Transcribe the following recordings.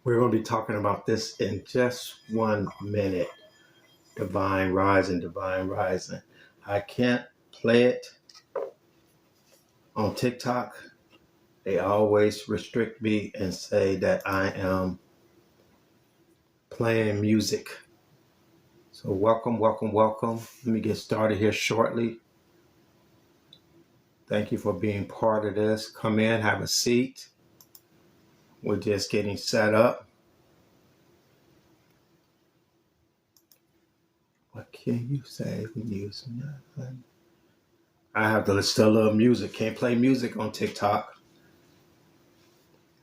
We're going to be talking about this in just 1 minute. Divine rising, divine rising. I can't play it on TikTok. They always restrict me and say that I am playing music. So welcome, welcome, welcome. Let me get started here shortly. Thank you for being part of this. Come in, have a seat. We're just getting set up. What can you say when using that? I have to still love music. Can't play music on TikTok.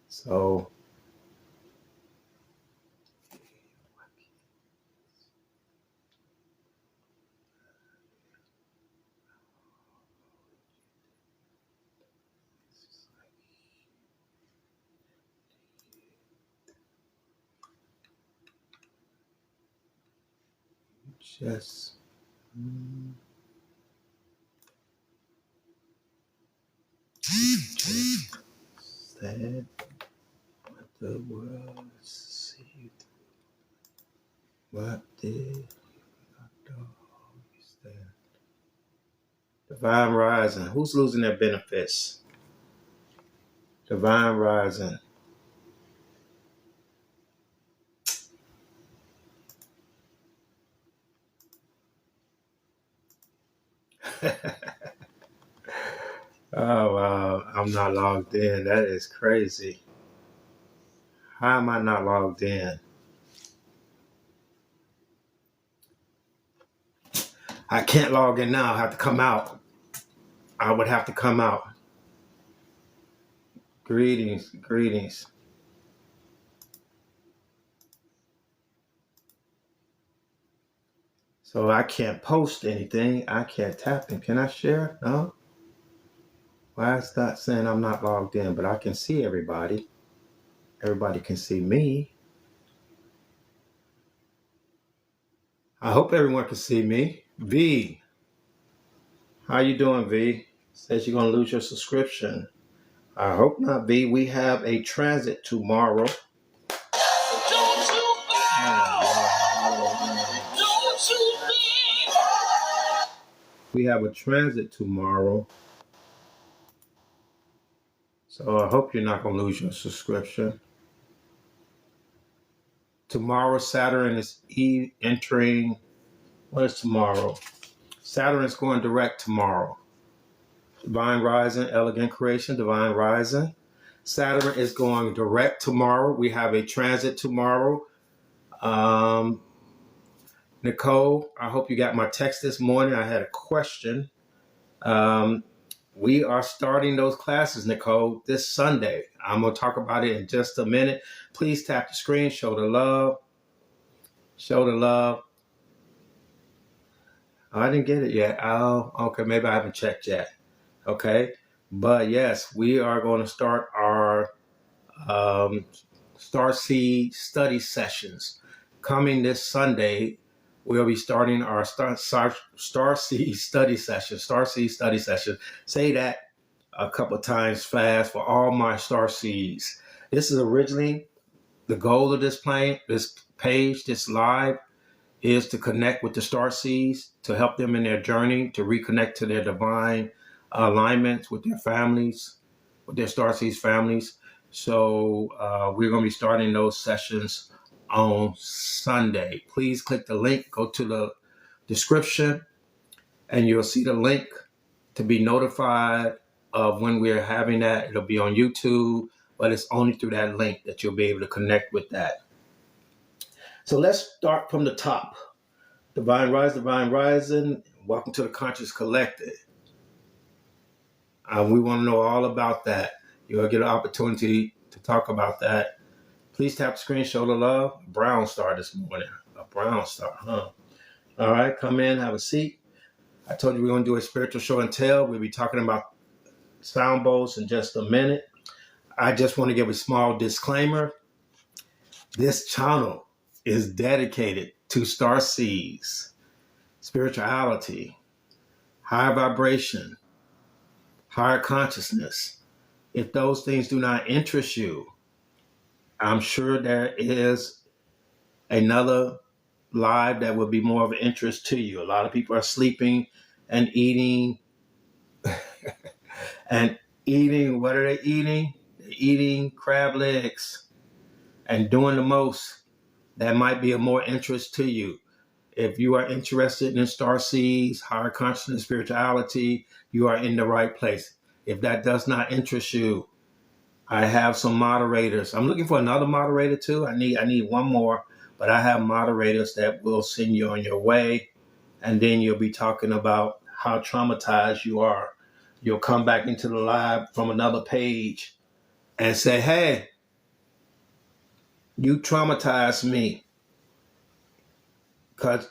So just said what the world see. What did not always stand? Divine rising. Who's losing their benefits? Divine rising. Oh, wow. I'm not logged in. That is crazy. How am I not logged in? I can't log in now. I have to come out. I would have to come out. Greetings, greetings. So I can't post anything. I can't tap in. Can I share? No? Why is that saying I'm not logged in? But I can see everybody. Everybody can see me. I hope everyone can see me. V, how you doing, V? Says you're going to lose your subscription. I hope not, V. We have a transit tomorrow. Don't you Don't you We have a transit tomorrow. So I hope you're not going to lose your subscription. Tomorrow, Saturn is entering. What is tomorrow? Saturn is going direct tomorrow. Divine rising, elegant creation, divine rising. Saturn is going direct tomorrow. We have a transit tomorrow. Nicole, I hope you got my text this morning. I had a question. We are starting those classes, Nicole, this Sunday. I'm going to talk about it in just a minute. Please tap the screen, show the love. Show the love. Oh, I didn't get it yet. Oh, okay. Maybe I haven't checked yet. Okay. But yes, we are going to start our Starseed study sessions. Coming this Sunday, we'll be starting our Starseed study session. Starseed study session. Say that a couple of times fast for all my Starseeds. This is originally the goal of this page, this live, is to connect with the Starseeds, to help them in their journey, to reconnect to their divine alignments with their families, with their Starseeds families. So we're going to be starting those sessions on Sunday. Please click the link, go to the description, and you'll see the link to be notified of when we're having that. It'll be on YouTube, but it's only through that link that you'll be able to connect with that. So let's start from the top. Divine rising. Welcome to the Conscious Collective. We want to know all about that. You'll get an opportunity to talk about that. Please tap the screen, show the love. A brown star this morning. A brown star, huh? All right, come in, have a seat. I told you we're going to do a spiritual show and tell. We'll be talking about sound bowls in just a minute. I just want to give a small disclaimer. This channel is dedicated to starseeds, spirituality, higher vibration, higher consciousness. If those things do not interest you, I'm sure there is another live that would be more of interest to you. A lot of people are sleeping and eating and eating. What are they eating? They're eating crab legs and doing the most. That might be of more interest to you. If you are interested in star seeds, higher consciousness, spirituality, you are in the right place. If that does not interest you, I have some moderators. I'm looking for another moderator too. I need one more, but I have moderators that will send you on your way, and then you'll be talking about how traumatized you are. You'll come back into the live from another page and say, "Hey, you traumatized me." Cause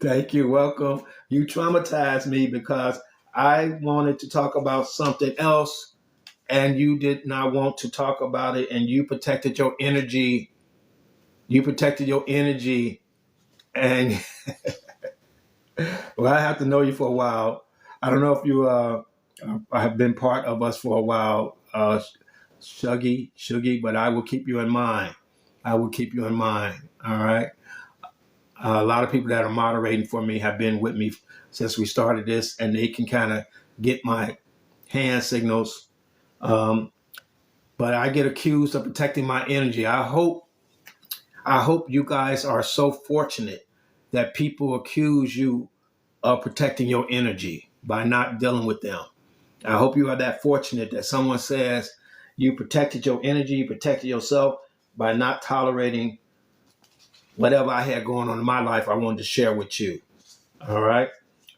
thank you, welcome. You traumatized me because I wanted to talk about something else and you did not want to talk about it, and you protected your energy. You protected your energy, and well, I have to know you for a while. I don't know if you have been part of us for a while, Shuggy, but I will keep you in mind. I will keep you in mind. All right. A lot of people that are moderating for me have been with me since we started this, and they can kind of get my hand signals. But I get accused of protecting my energy. I hope you guys are so fortunate that people accuse you of protecting your energy by not dealing with them. I hope you are that fortunate that someone says you protected your energy, you protected yourself by not tolerating whatever I had going on in my life I wanted to share with you. All right.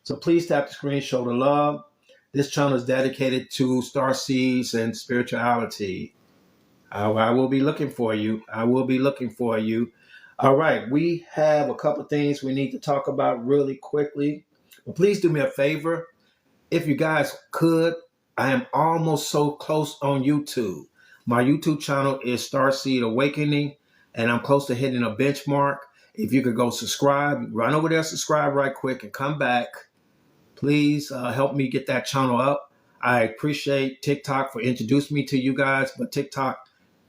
So please tap the screen, show the love. This channel is dedicated to star seeds and spirituality. I will be looking for you. I will be looking for you. All right. We have a couple things we need to talk about really quickly. Well, please do me a favor. If you guys could, I am almost so close on YouTube. My YouTube channel is Starseed Awakening, and I'm close to hitting a benchmark. If you could go subscribe, run over there, subscribe right quick, and come back. Please help me get that channel up. I appreciate TikTok for introducing me to you guys, but TikTok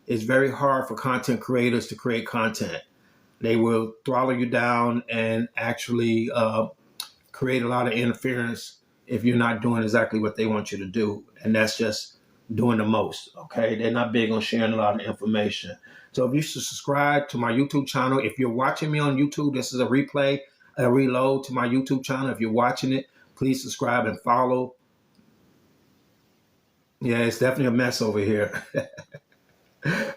is very hard for content creators to create content. They will throttle you down and actually create a lot of interference if you're not doing exactly what they want you to do. And that's just doing the most. Okay. They're not big on sharing a lot of information. So if you should subscribe to my YouTube channel, if you're watching me on YouTube, this is a replay, a reload to my YouTube channel. If you're watching it, please subscribe and follow. Yeah, it's definitely a mess over here.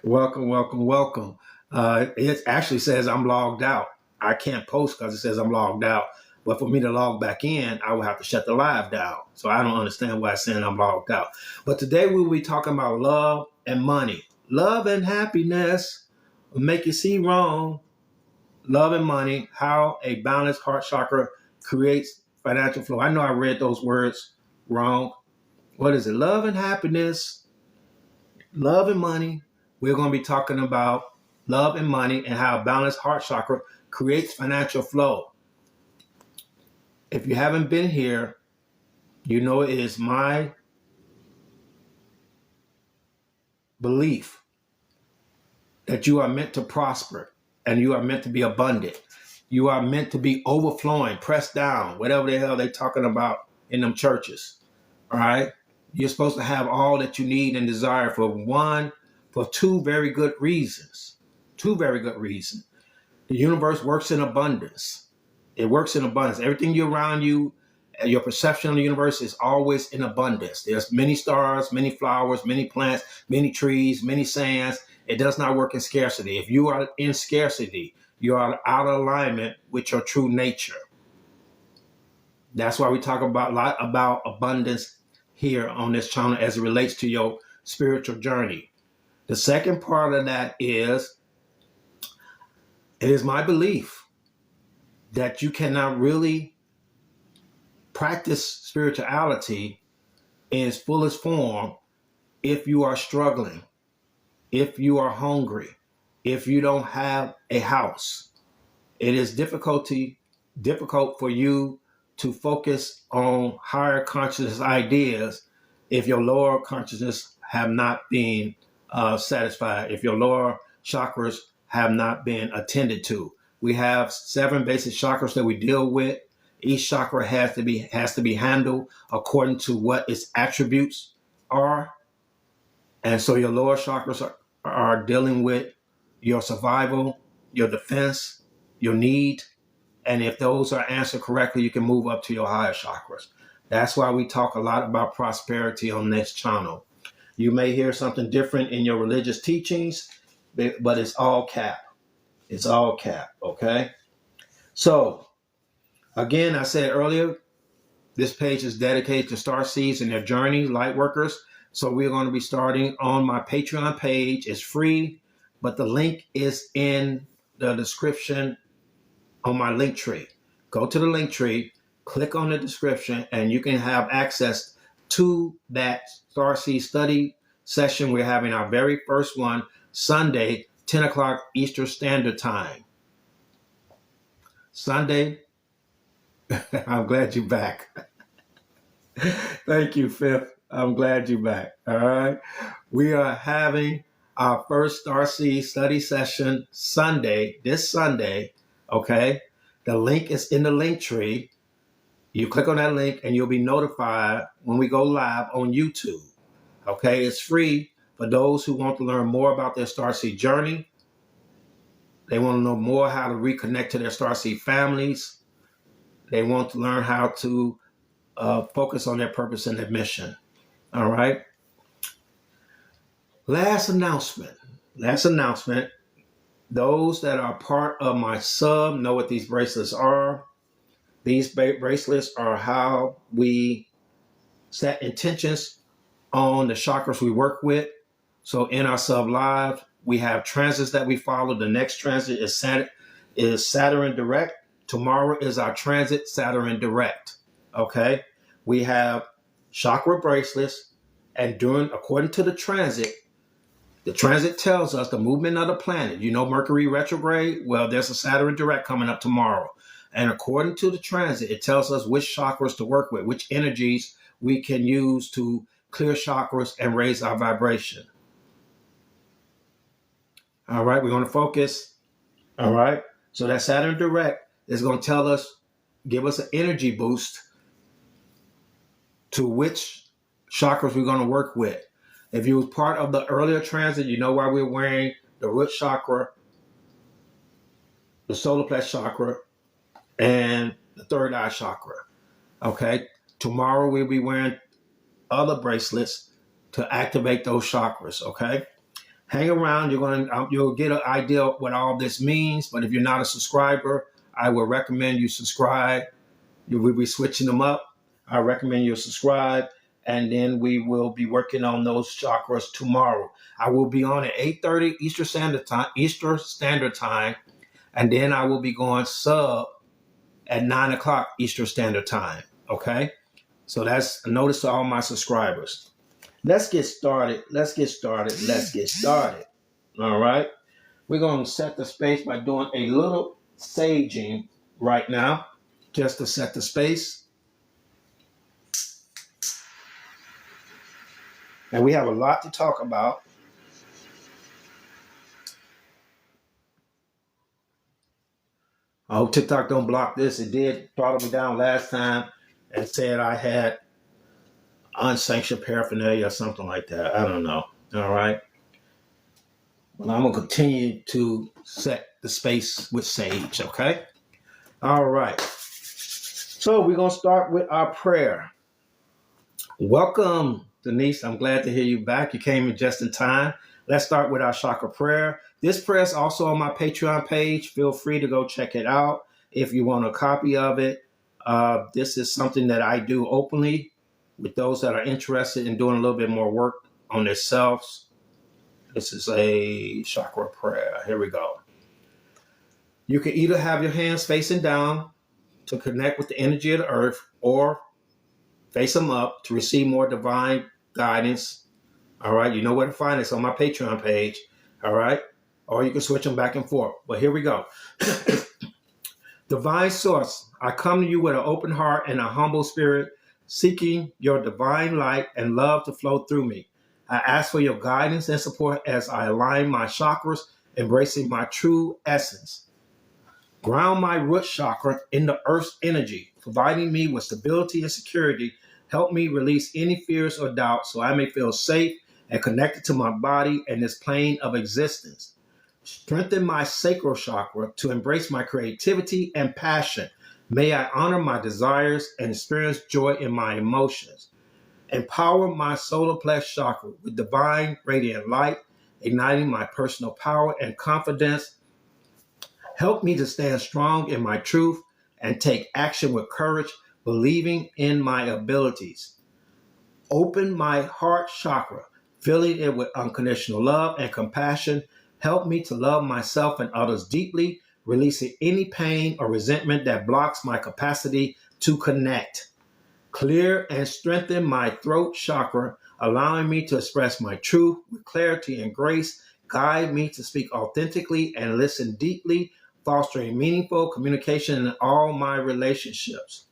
Welcome, welcome, welcome. It actually says I'm logged out. I can't post because it says I'm logged out. But for me to log back in, I will have to shut the live down. So I don't understand why it's saying I'm logged out. But today we will be talking about love and money. Love and happiness will make you see wrong. Love and money, how a balanced heart chakra creates financial flow. I know I read those words wrong. What is it? Love and happiness, love and money. We're going to be talking about love and money and how a balanced heart chakra creates financial flow. If you haven't been here, you know it is my belief that you are meant to prosper and you are meant to be abundant. You are meant to be overflowing, pressed down, whatever the hell they're talking about in them churches. All right? You're supposed to have all that you need and desire for two very good reasons. Two very good reasons. The universe works in abundance. It works in abundance. Everything around you, your perception of the universe is always in abundance. There's many stars, many flowers, many plants, many trees, many sands. It does not work in scarcity. If you are in scarcity, you are out of alignment with your true nature. That's why we talk a lot about abundance here on this channel as it relates to your spiritual journey. The second part of that is, it is my belief that you cannot really practice spirituality in its fullest form if you are struggling, if you are hungry, if you don't have a house. It is difficult for you to focus on higher consciousness ideas if your lower consciousness have not been satisfied, if your lower chakras have not been attended to. We have 7 basic chakras that we deal with. Each chakra has to be handled according to what its attributes are. And so your lower chakras are dealing with your survival, your defense, your need. And if those are answered correctly, you can move up to your higher chakras. That's why we talk a lot about prosperity on this channel. You may hear something different in your religious teachings, but it's all cap. It's all cap, okay? So, again, I said earlier, this page is dedicated to starseeds and their journey, light workers. So we're going to be starting on my Patreon page. It's free, but the link is in the description on my link tree. Go to the link tree, click on the description, and you can have access to that Starseed study session. We're having our very first one Sunday, 10 o'clock Eastern Standard Time. Sunday. I'm glad you're back. Thank you, Fifth. I'm glad you're back. All right. We are having our first Starseed study session Sunday, this Sunday. Okay. The link is in the link tree. You click on that link and you'll be notified when we go live on YouTube. Okay. It's free for those who want to learn more about their Starseed journey. They want to know more how to reconnect to their Starseed families. They want to learn how to focus on their purpose and their mission. All right. Last announcement. Those that are part of my sub know what these bracelets are. These bracelets are how we set intentions on the chakras we work with. So in our sub live, we have transits that we follow. The next transit is Saturn direct. Tomorrow is our transit Saturn direct. Okay. We have chakra bracelets, and according to the transit tells us the movement of the planet. You know, Mercury retrograde. Well, there's a Saturn direct coming up tomorrow. And according to the transit, it tells us which chakras to work with, which energies we can use to clear chakras and raise our vibration. All right, we're going to focus. All right. So that Saturn direct is going to give us an energy boost to which chakras we're going to work with. If you was part of the earlier transit, you know why we're wearing the root chakra, the solar plexus chakra, and the third eye chakra. Okay. Tomorrow we'll be wearing other bracelets to activate those chakras. Okay. Hang around. You'll get an idea of what all this means. But if you're not a subscriber, I would recommend you subscribe. We'll be switching them up. I recommend you subscribe. And then we will be working on those chakras tomorrow. I will be on at 8:30 Eastern Standard Time. And then I will be going sub at 9 o'clock Eastern Standard Time. Okay? So that's a notice to all my subscribers. Let's get started. All right? We're going to set the space by doing a little saging right now, just to set the space. And we have a lot to talk about. I hope TikTok don't block this. It did throttle me down last time and said I had unsanctioned paraphernalia or something like that. I don't know. All right. Well, I'm going to continue to set the space with sage. Okay. All right. So we're going to start with our prayer. Welcome, Denise. I'm glad to hear you back. You came in just in time. Let's start with our chakra prayer. This prayer is also on my Patreon page. Feel free to go check it out if you want a copy of it. This is something that I do openly with those that are interested in doing a little bit more work on themselves. This is a chakra prayer. Here we go. You can either have your hands facing down to connect with the energy of the earth, or face them up to receive more divine guidance. All right. You know where to find this on my Patreon page. All right. Or you can switch them back and forth. But here we go. Divine source, I come to you with an open heart and a humble spirit, seeking your divine light and love to flow through me. I ask for your guidance and support as I align my chakras, embracing my true essence. Ground my root chakra in the earth's energy, providing me with stability and security. Help me release any fears or doubts so I may feel safe and connected to my body and this plane of existence. Strengthen my sacral chakra to embrace my creativity and passion. May I honor my desires and experience joy in my emotions. Empower my solar plex chakra with divine radiant light, igniting my personal power and confidence. Help me to stand strong in my truth and take action with courage, believing in my abilities. Open my heart chakra, filling it with unconditional love and compassion. Help me to love myself and others deeply, releasing any pain or resentment that blocks my capacity to connect. Clear and strengthen my throat chakra, allowing me to express my truth with clarity and grace. Guide me to speak authentically and listen deeply, fostering meaningful communication in all my relationships.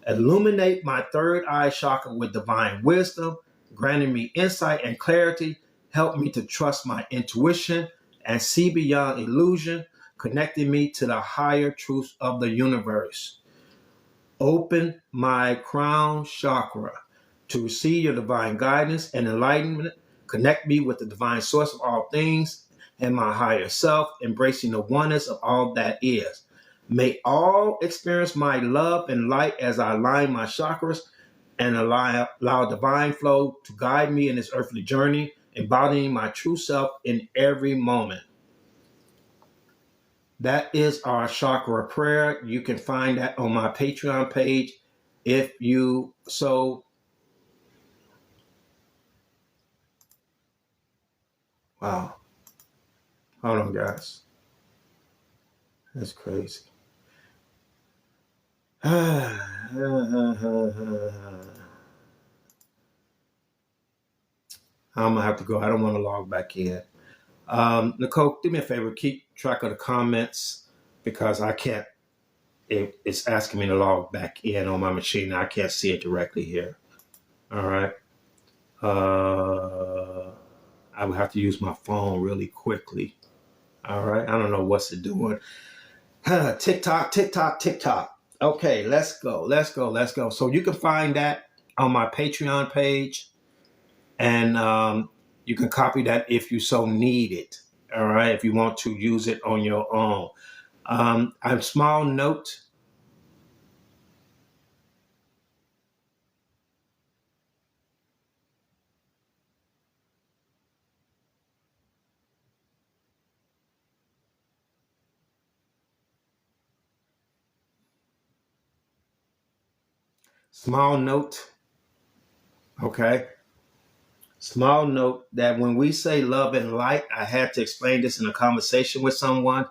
Illuminate my third eye chakra with divine wisdom, granting me insight and clarity. Help me to trust my intuition and see beyond illusion, connecting me to the higher truths of the universe. Open my crown chakra to receive your divine guidance and enlightenment. Connect me with the divine source of all things and my higher self, embracing the oneness of all that is. May all experience my love and light as I align my chakras and allow divine flow to guide me in this earthly journey, embodying my true self in every moment. That is our chakra prayer. You can find that on my Patreon page if you so. Wow. Hold on, guys. That's crazy. I'm gonna have to go. I don't want to log back in. Nicole, do me a favor. Keep track of the comments because I can't. It's asking me to log back in on my machine. I can't see it directly here. All right. I would have to use my phone really quickly. All right. I don't know what's it doing. TikTok, TikTok, TikTok. Okay, let's go. Let's go. Let's go. So you can find that on my Patreon page, and you can copy that if you so need it. All right. If you want to use it on your own. A small note. Small note. Okay. Small note that when we say love and light, I had to explain this in a conversation with someone.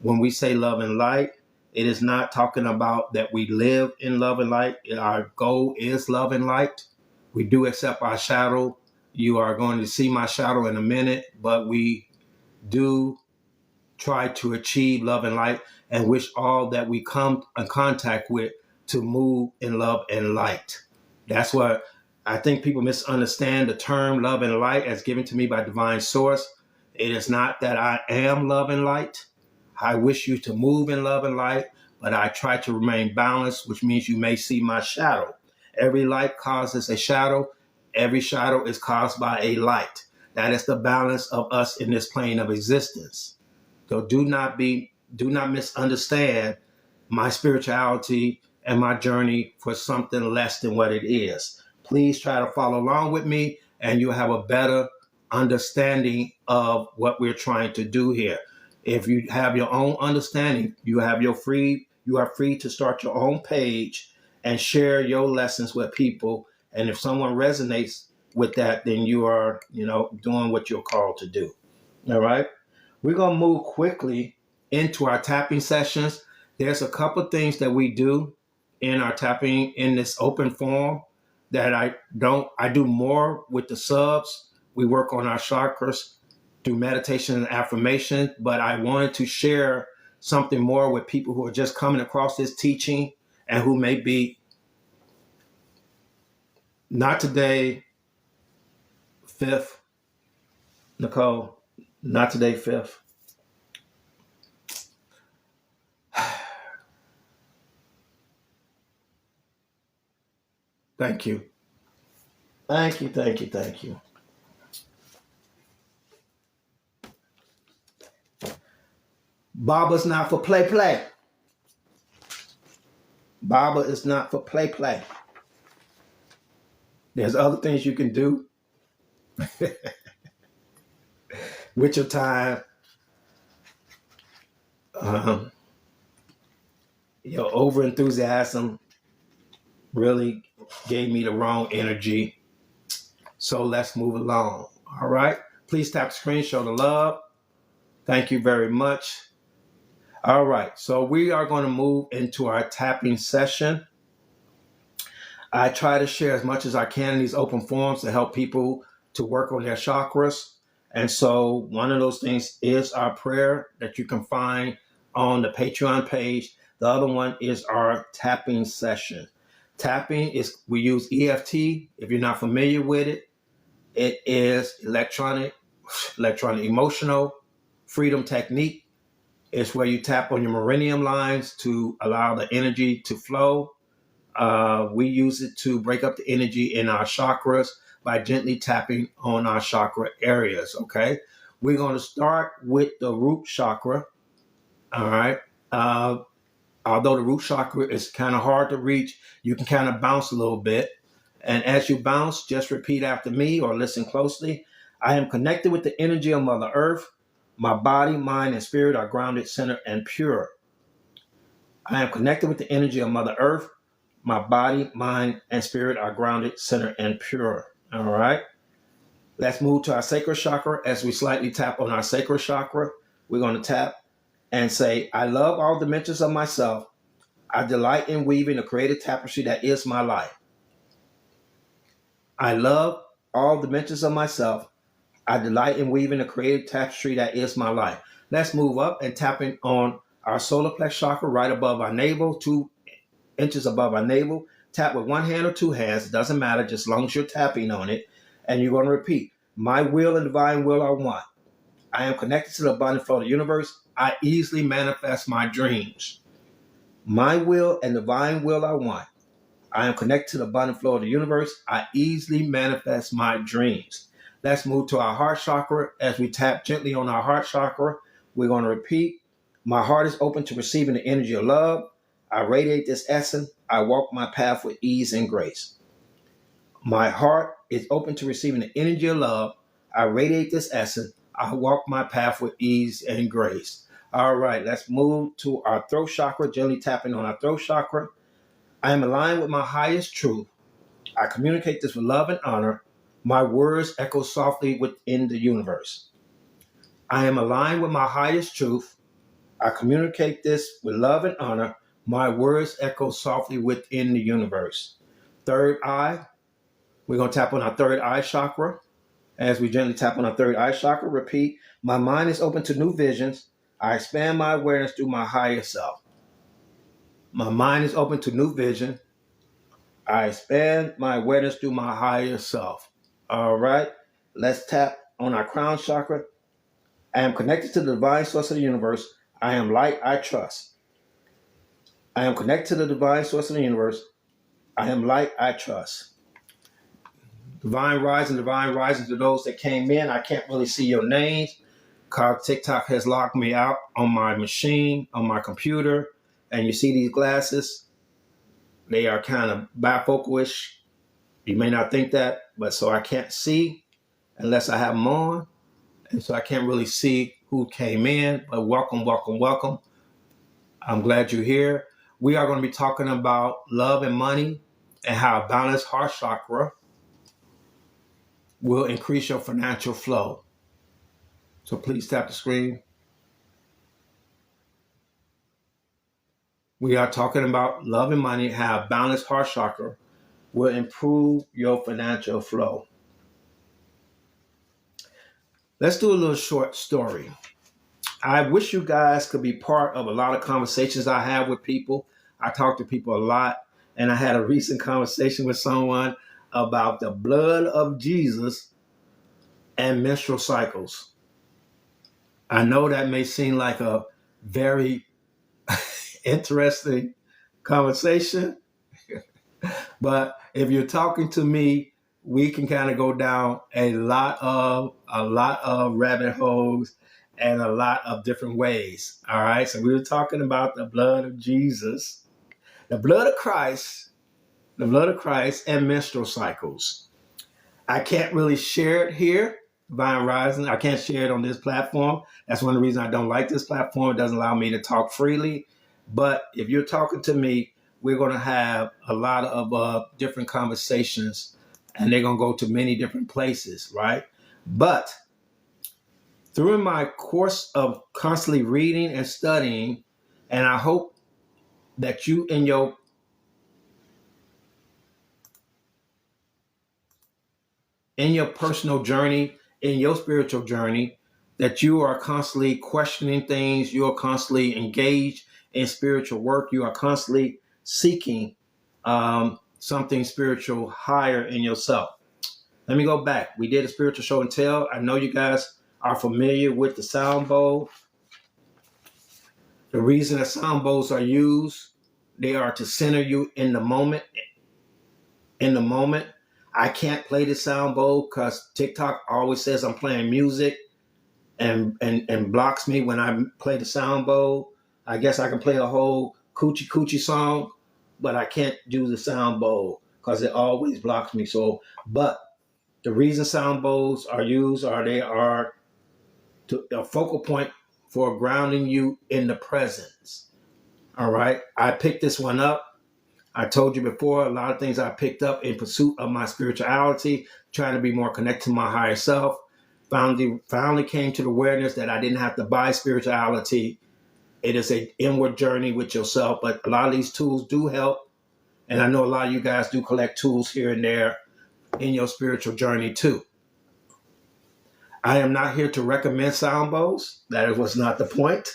When we say love and light, it is not talking about that we live in love and light. Our goal is love and light. We do accept our shadow. You are going to see my shadow in a minute, but we do try to achieve love and light and wish all that we come in contact with to move in love and light. That's what I think people misunderstand the term love and light as given to me by divine source. It is not that I am love and light. I wish you to move in love and light, but I try to remain balanced, which means you may see my shadow. Every light causes a shadow. Every shadow is caused by a light. That is the balance of us in this plane of existence. So do not misunderstand my spirituality and my journey for something less than what it is. Please try to follow along with me and you'll have a better understanding of what we're trying to do here. If you have your own understanding, you are free to start your own page and share your lessons with people. And if someone resonates with that, then you are, doing what you're called to do. All right. We're going to move quickly into our tapping sessions. There's a couple of things that we do in our tapping in this open forum that I do more with the subs. We work on our chakras through meditation and affirmation, but I wanted to share something more with people who are just coming across this teaching and who may be not today, 5th, Nicole. Not today, 5th. Thank you. Thank you, thank you, thank you. Baba's not for play, play. Baba is not for play, play. There's other things you can do with your time. Your over enthusiasm really gave me the wrong energy. So let's move along. All right. Please tap the screen, show the love. Thank you very much. All right. So we are going to move into our tapping session. I try to share as much as I can in these open forums to help people to work on their chakras. And so one of those things is our prayer that you can find on the Patreon page. The other one is our tapping session. Tapping is, we use EFT. If you're not familiar with it, it is electronic emotional freedom technique. It's where you tap on your meridian lines to allow the energy to flow. We use it to break up the energy in our chakras by gently tapping on our chakra areas, okay? We're going to start with the root chakra, all right? Although the root chakra is kind of hard to reach, you can kind of bounce a little bit. And as you bounce, just repeat after me or listen closely. I am connected with the energy of Mother Earth. My body, mind, and spirit are grounded, centered, and pure. I am connected with the energy of Mother Earth. My body, mind, and spirit are grounded, centered, and pure. All right. Let's move to our sacral chakra. As we slightly tap on our sacral chakra, we're going to tap and say, I love all dimensions of myself. I delight in weaving the creative tapestry that is my life. I love all dimensions of myself. I delight in weaving the creative tapestry that is my life. Let's move up and tapping on our solar plex chakra right above our navel, 2 inches above our navel. Tap with one hand or two hands. It doesn't matter, just as long as you're tapping on it. And you're going to repeat, my will and divine will are one. I am connected to the abundant flow of the universe. I easily manifest my dreams. My will and divine will are one. I am connected to the abundant flow of the universe. I easily manifest my dreams. Let's move to our heart chakra. As we tap gently on our heart chakra, we're going to repeat, my heart is open to receiving the energy of love. I radiate this essence. I walk my path with ease and grace. My heart is open to receiving the energy of love. I radiate this essence. I walk my path with ease and grace. All right, let's move to our throat chakra, gently tapping on our throat chakra. I am aligned with my highest truth. I communicate this with love and honor. My words echo softly within the universe. I am aligned with my highest truth. I communicate this with love and honor. My words echo softly within the universe. Third eye, we're going to tap on our third eye chakra. As we gently tap on our third eye chakra, repeat, my mind is open to new visions. I expand my awareness through my higher self. My mind is open to new vision. I expand my awareness through my higher self. All right, let's tap on our crown chakra. I am connected to the divine source of the universe. I am light, I trust. I am connected to the divine source of the universe. I am light, I trust. Divine rising to those that came in. I can't really see your names because TikTok has locked me out on my machine, on my computer. And you see these glasses, they are kind of bifocal-ish. You may not think that, but so I can't see unless I have them on. And so I can't really see who came in, but welcome, welcome, welcome. I'm glad you're here. We are going to be talking about love and money and how a balanced heart chakra will increase your financial flow. So please tap the screen. We are talking about love and money, how a balanced heart chakra will improve your financial flow. Let's do a little short story. I wish you guys could be part of a lot of conversations I have with people. I talk to people a lot, and I had a recent conversation with someone about the blood of Jesus and menstrual cycles. I know that may seem like a very interesting conversation, but if you're talking to me, we can kind of go down a lot of rabbit holes and a lot of different ways. All right. So we were talking about the blood of Jesus, the blood of Christ, and menstrual cycles. I can't really share it here, Divine Rising. I can't share it on this platform. That's one of the reasons I don't like this platform. It doesn't allow me to talk freely. But if you're talking to me, we're going to have a lot of different conversations, and they're going to go to many different places, right? But through my course of constantly reading and studying, and I hope that you in your personal journey, in your spiritual journey, that you are constantly questioning things, you are constantly engaged in spiritual work, you are constantly seeking something spiritual higher in yourself. Let me go back. We did a spiritual show and tell. I know you guys are familiar with the sound bowl. The reason that sound bowls are used, they are to center you in the moment. In the moment, I can't play the sound bowl because TikTok always says I'm playing music and blocks me when I play the sound bowl. I guess I can play a whole coochie coochie song, but I can't do the sound bowl because it always blocks me. So, but the reason sound bowls are used are they are a focal point for grounding you in the presence. All right. I picked this one up. I told you before, a lot of things I picked up in pursuit of my spirituality, trying to be more connected to my higher self. Finally came to the awareness that I didn't have to buy spirituality. It is an inward journey with yourself, but a lot of these tools do help. And I know a lot of you guys do collect tools here and there in your spiritual journey too. I am not here to recommend sound bowls. That was not the point.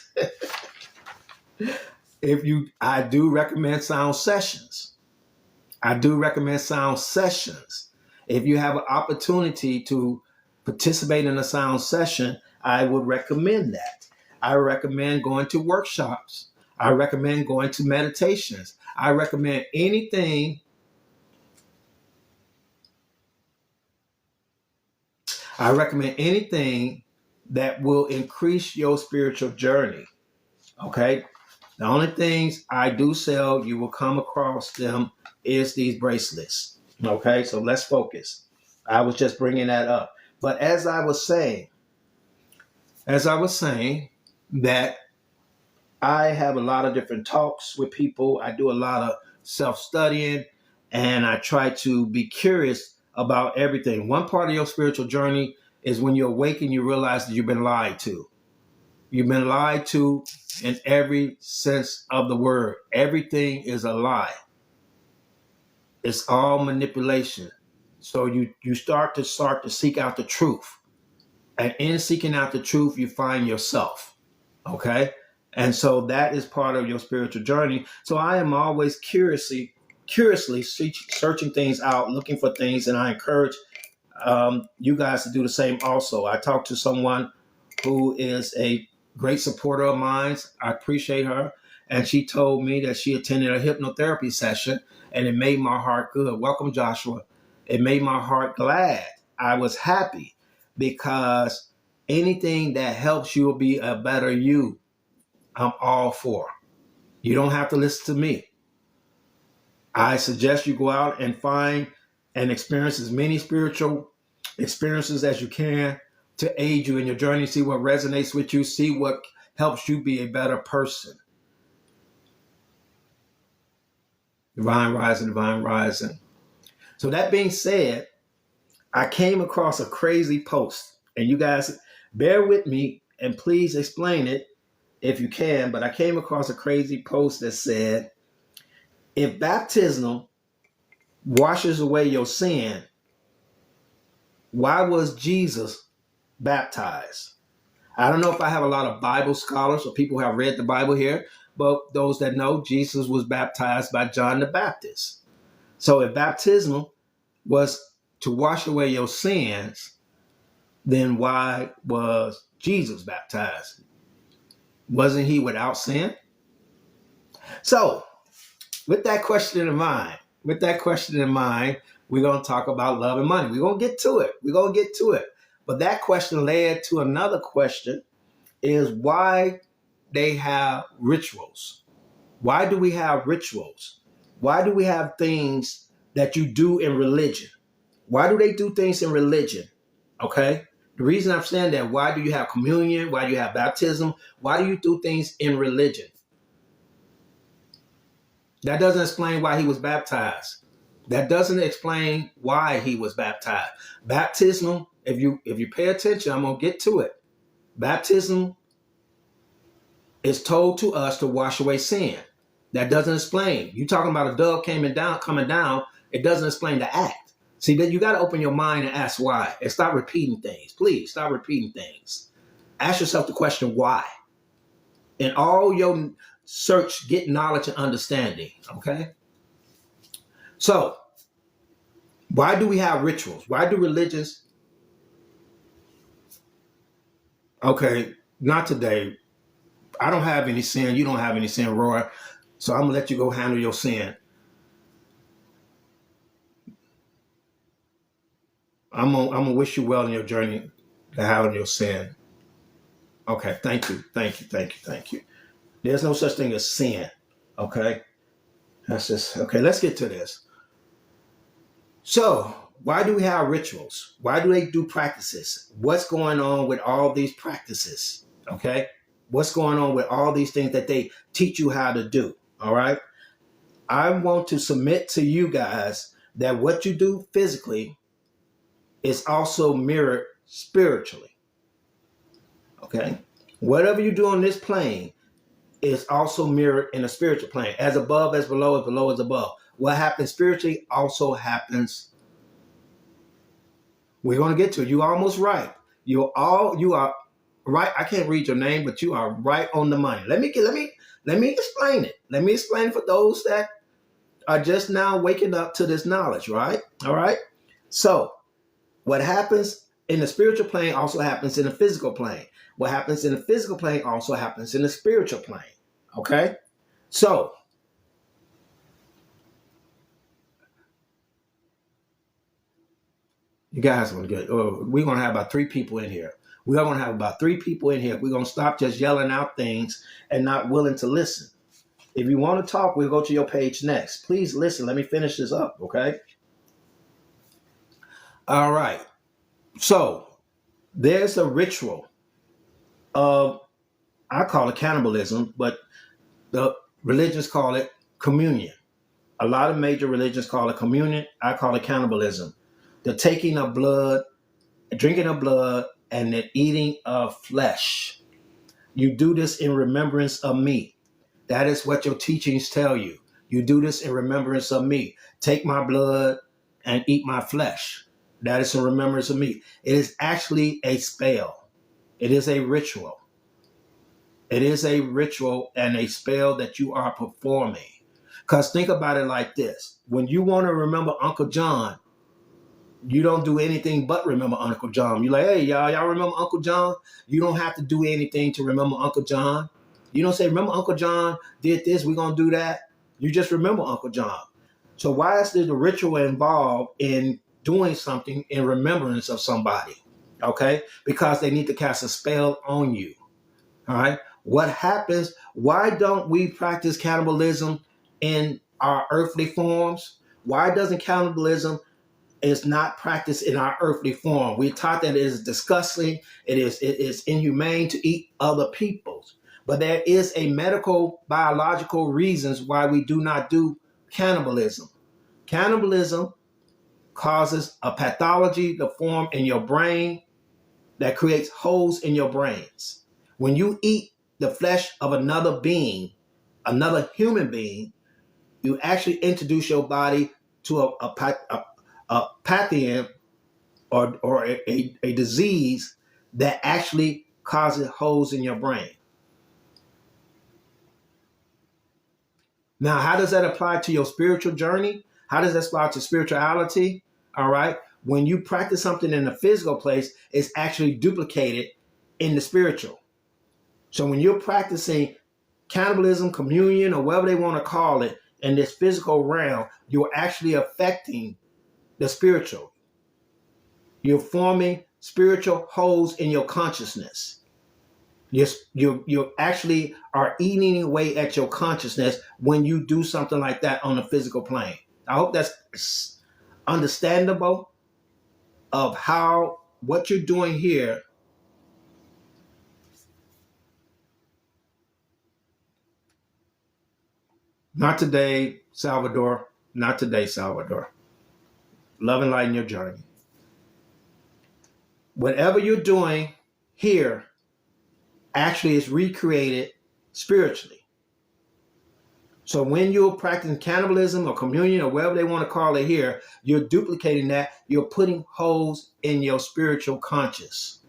I do recommend sound sessions. If you have an opportunity to participate in a sound session, I would recommend that. I recommend going to workshops. I recommend going to meditations. I recommend anything. That will increase your spiritual journey. Okay. The only things I do sell, you will come across them, is these bracelets. Okay, so let's focus. I was just bringing that up. But as I was saying that I have a lot of different talks with people. I do a lot of self-studying, and I try to be curious about everything. One part of your spiritual journey is when you awaken, you realize that you've been lied to. You've been lied to in every sense of the word. Everything is a lie. It's all manipulation. So you start to seek out the truth. And in seeking out the truth, you find yourself. Okay? And so that is part of your spiritual journey. So I am always curiously searching things out, looking for things, and I encourage you guys to do the same also. I talked to someone who is a great supporter of mine. I appreciate her. And she told me that she attended a hypnotherapy session and it made my heart good. Welcome, Joshua. It made my heart glad. I was happy because anything that helps you be a better you, I'm all for. You don't have to listen to me. I suggest you go out and find and experience as many spiritual experiences as you can to aid you in your journey, see what resonates with you, see what helps you be a better person. Divine rising, divine rising. So that being said, I came across a crazy post, and you guys bear with me and please explain it if you can, but I came across a crazy post that said, if baptism washes away your sin, why was Jesus baptized? I don't know if I have a lot of Bible scholars or people who have read the Bible here, but those that know, Jesus was baptized by John the Baptist. So if baptism was to wash away your sins, then why was Jesus baptized? Wasn't he without sin? So, with that question in mind, we're going to talk about love and money. We're going to get to it. But that question led to another question, is why they have rituals. Why do we have rituals? Why do we have things that you do in religion? Why do they do things in religion? Okay? The reason I'm saying that, why do you have communion? Why do you have baptism? Why do you do things in religion? That doesn't explain why he was baptized. That doesn't explain why he was baptized. Baptism, if you pay attention, I'm going to get to it. Baptism is told to us to wash away sin. That doesn't explain. You talking about a dove coming down, it doesn't explain the act. See, that you got to open your mind and ask why, and stop repeating things. Please stop repeating things. Ask yourself the question why. In all your search, get knowledge and understanding. Okay? So, why do we have rituals? Why do religions? Okay, not today. I don't have any sin. You don't have any sin, Roy. So I'm going to let you go handle your sin. I'm gonna wish you well in your journey to handle your sin. Okay, thank you. There's no such thing as sin. Okay? That's just, okay, let's get to this. So, why do we have rituals? Why do they do practices? What's going on with all these practices? Okay? What's going on with all these things that they teach you how to do? All right? I want to submit to you guys that what you do physically is also mirrored spiritually. Okay? Whatever you do on this plane is also mirrored in a spiritual plane. As above, as below as above. What happens spiritually also happens. We're going to get to it. You're almost right. You are right. I can't read your name, but you are right on the money. Let me explain it. Let me explain it for those that are just now waking up to this knowledge, right? All right. So, what happens in the spiritual plane also happens in the physical plane. What happens in the physical plane also happens in the spiritual plane. Okay? So, you guys want to get, we're going to have about 3 people in here. We're going to have about 3 people in here. We're going to stop just yelling out things and not willing to listen. If you want to talk, we'll go to your page next. Please listen. Let me finish this up, okay? All right. So, there's a ritual of, I call it cannibalism, but the religions call it communion. A lot of major religions call it communion. I call it cannibalism. The taking of blood, drinking of blood, and the eating of flesh. You do this in remembrance of me. That is what your teachings tell you. You do this in remembrance of me. Take my blood and eat my flesh. That is in remembrance of me. It is actually a spell. It is a ritual. It is a ritual and a spell that you are performing. Because think about it like this. When you want to remember Uncle John, you don't do anything but remember Uncle John. You're like, hey, y'all remember Uncle John? You don't have to do anything to remember Uncle John. You don't say, remember Uncle John did this, we're going to do that. You just remember Uncle John. So why is there the ritual involved in doing something in remembrance of somebody? Okay? Because they need to cast a spell on you. All right? What happens? Why don't we practice cannibalism in our earthly forms? Why doesn't cannibalism is not practiced in our earthly form? We're taught that it is disgusting. It is inhumane to eat other people's. But there is a medical, biological reasons why we do not do cannibalism. Cannibalism causes a pathology to form in your brain that creates holes in your brains. When you eat the flesh of another being, another human being, you actually introduce your body to a pathogen or a disease that actually causes holes in your brain. Now, how does that apply to your spiritual journey? How does that apply to spirituality? All right. when you practice something in the physical place, it's actually duplicated in the spiritual. So when you're practicing cannibalism, communion, or whatever they want to call it in this physical realm, you're actually affecting the spiritual. You're forming spiritual holes in your consciousness. You actually are eating away at your consciousness when you do something like that on the physical plane. I hope that's understandable of how what you're doing here. Not today, Salvador. Not today, Salvador. Love and lighten your journey. Whatever you're doing here actually is recreated spiritually. So when you're practicing cannibalism or communion or whatever they want to call it here, you're duplicating that. You're putting holes in your spiritual conscious.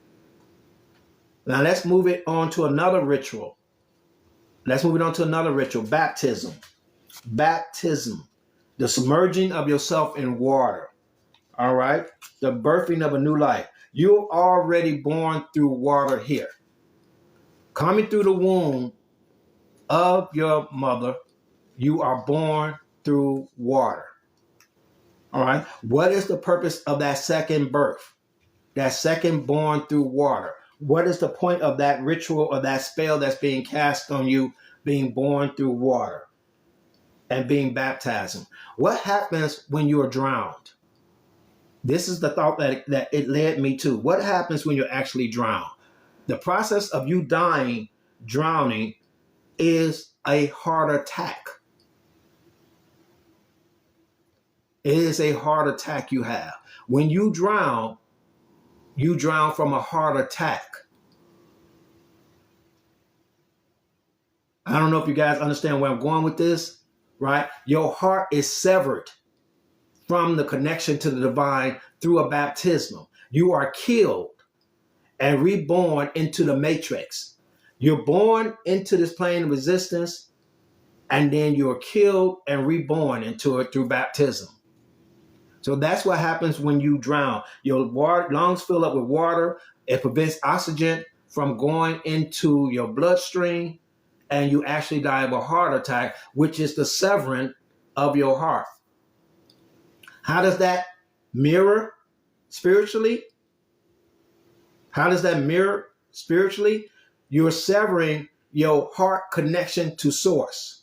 Now let's move it on to another ritual. Baptism. Baptism. The submerging of yourself in water. All right? The birthing of a new life. You're already born through water here. Coming through the womb of your mother, you are born through water. All right. What is the purpose of that second birth? That second born through water? What is the point of that ritual or that spell that's being cast on you being born through water and being baptized? What happens when you are drowned? This is the thought that it led me to. What happens when you're actually drowned? The process of you drowning, is a heart attack. It is a heart attack you have. When you drown from a heart attack. I don't know if you guys understand where I'm going with this, right? Your heart is severed from the connection to the divine through a baptism. You are killed and reborn into the matrix. You're born into this plane of existence, and then you're killed and reborn into it through baptism. So that's what happens when you drown. Your lungs fill up with water. It prevents oxygen from going into your bloodstream, and you actually die of a heart attack, which is the severing of your heart. How does that mirror spiritually? You're severing your heart connection to source.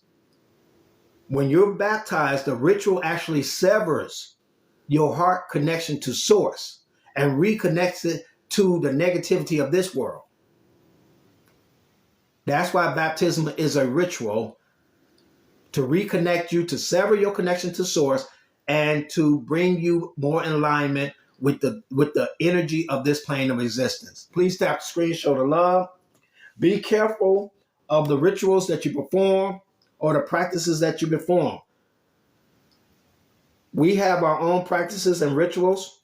When you're baptized, the ritual actually severs your heart connection to source and reconnects it to the negativity of this world. That's why baptism is a ritual, to reconnect you, to sever your connection to source, and to bring you more in alignment with the energy of this plane of existence. Please tap the screen, show the love. Be careful of the rituals that you perform or the practices that you perform. We have our own practices and rituals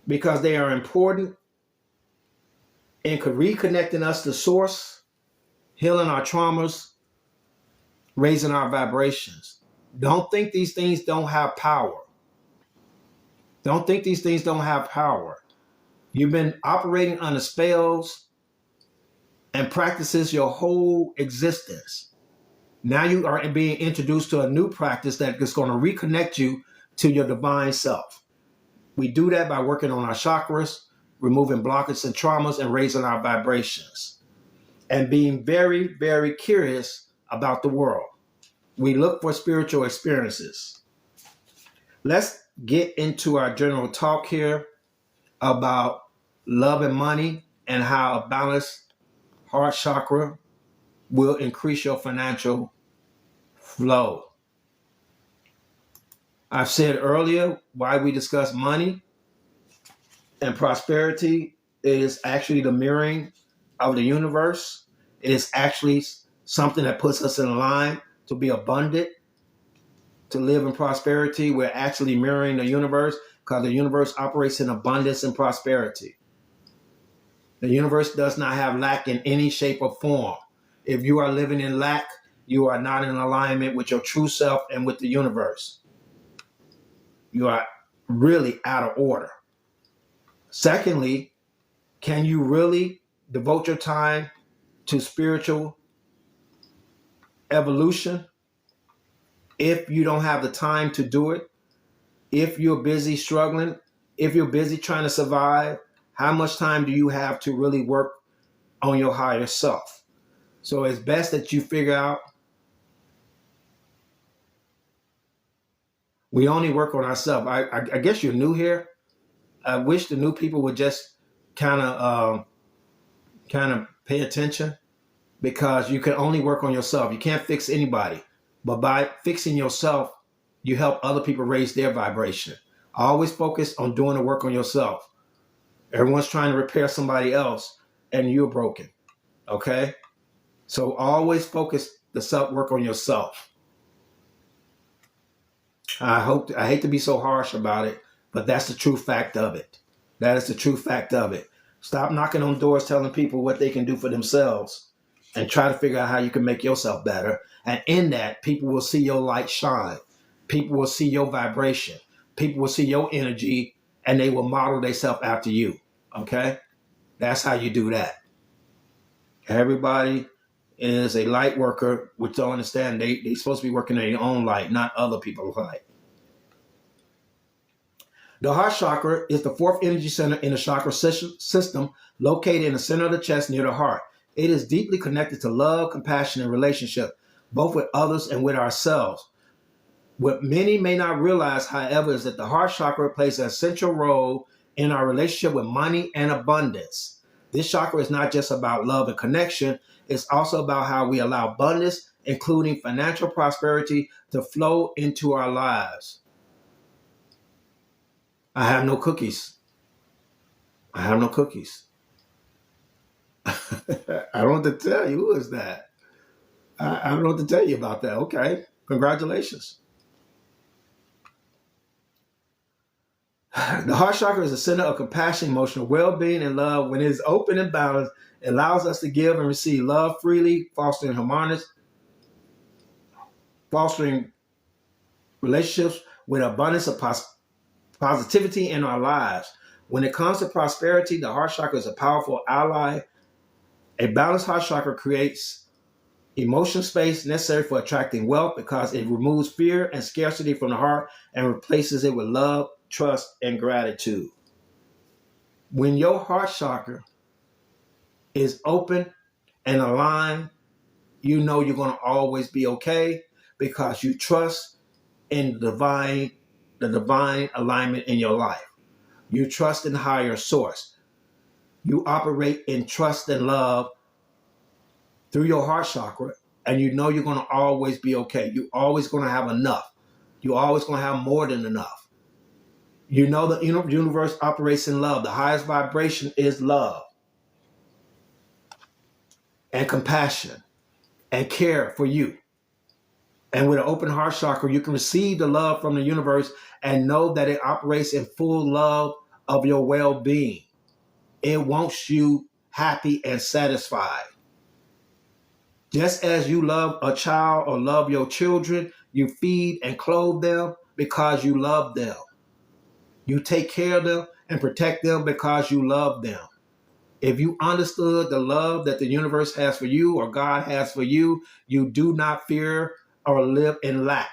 because they are important in reconnecting us to source, healing our traumas, raising our vibrations. Don't think these things don't have power. You've been operating under spells and practices your whole existence. Now you are being introduced to a new practice that is going to reconnect you to your divine self. We do that by working on our chakras, removing blockages and traumas, and raising our vibrations, and being very, very curious about the world. We look for spiritual experiences. Let's get into our general talk here about love and money and how a balanced heart chakra will increase your financial flow. I've said earlier why we discuss money and prosperity is actually the mirroring of the universe. It is actually something that puts us in line to be abundant, to live in prosperity. We're actually mirroring the universe because the universe operates in abundance and prosperity. The universe does not have lack in any shape or form. If you are living in lack, you are not in alignment with your true self and with the universe. You are really out of order? Secondly, can you really devote your time to spiritual evolution if you don't have the time to do it? If you're busy struggling, if you're busy trying to survive, how much time do you have to really work on your higher self? So it's best that you figure out we only work on ourselves. I guess you're new here. I wish the new people would just kind of pay attention, because you can only work on yourself. You can't fix anybody. But by fixing yourself, you help other people raise their vibration. Always focus on doing the work on yourself. Everyone's trying to repair somebody else and you're broken. Okay? So always focus the self work on yourself. I hate to be so harsh about it, but that's the true fact of it. That is the true fact of it. Stop knocking on doors telling people what they can do for themselves, and try to figure out how you can make yourself better. And in that, people will see your light shine. People will see your vibration. People will see your energy, and they will model themselves after you. Okay? That's how you do that. Everybody is a light worker, which don't understand they're supposed to be working in their own light, not other people's light. The heart chakra is the fourth energy center in the chakra system, located in the center of the chest near the heart. It is deeply connected to love, compassion, and relationship, both with others and with ourselves. What many may not realize, however, is that the heart chakra plays an essential role in our relationship with money and abundance. This chakra is not just about love and connection, it's also about how we allow abundance, including financial prosperity, to flow into our lives. I have no cookies. I have no cookies. I don't know what to tell you. Who is that? I don't know what to tell you about that. Okay. Congratulations. The heart chakra is the center of compassion, emotional well-being, and love. When it is open and balanced, it allows us to give and receive love freely, fostering relationships with abundance of positivity in our lives. When it comes to prosperity, the heart chakra is a powerful ally. A balanced heart chakra creates emotional space necessary for attracting wealth, because it removes fear and scarcity from the heart and replaces it with love, trust, and gratitude. When your heart chakra is open and aligned, you know you're going to always be okay, because you trust in the divine alignment in your life. You trust in higher source. You operate in trust and love through your heart chakra, and you know you're going to always be okay. You're always going to have enough. You're always going to have more than enough. You know the universe operates in love. The highest vibration is love and compassion and care for you. And with an open heart chakra, you can receive the love from the universe and know that it operates in full love of your well-being. It wants you happy and satisfied. Just as you love a child or love your children, you feed and clothe them because you love them. You take care of them and protect them because you love them. If you understood the love that the universe has for you or God has for you, you do not fear or live in lack.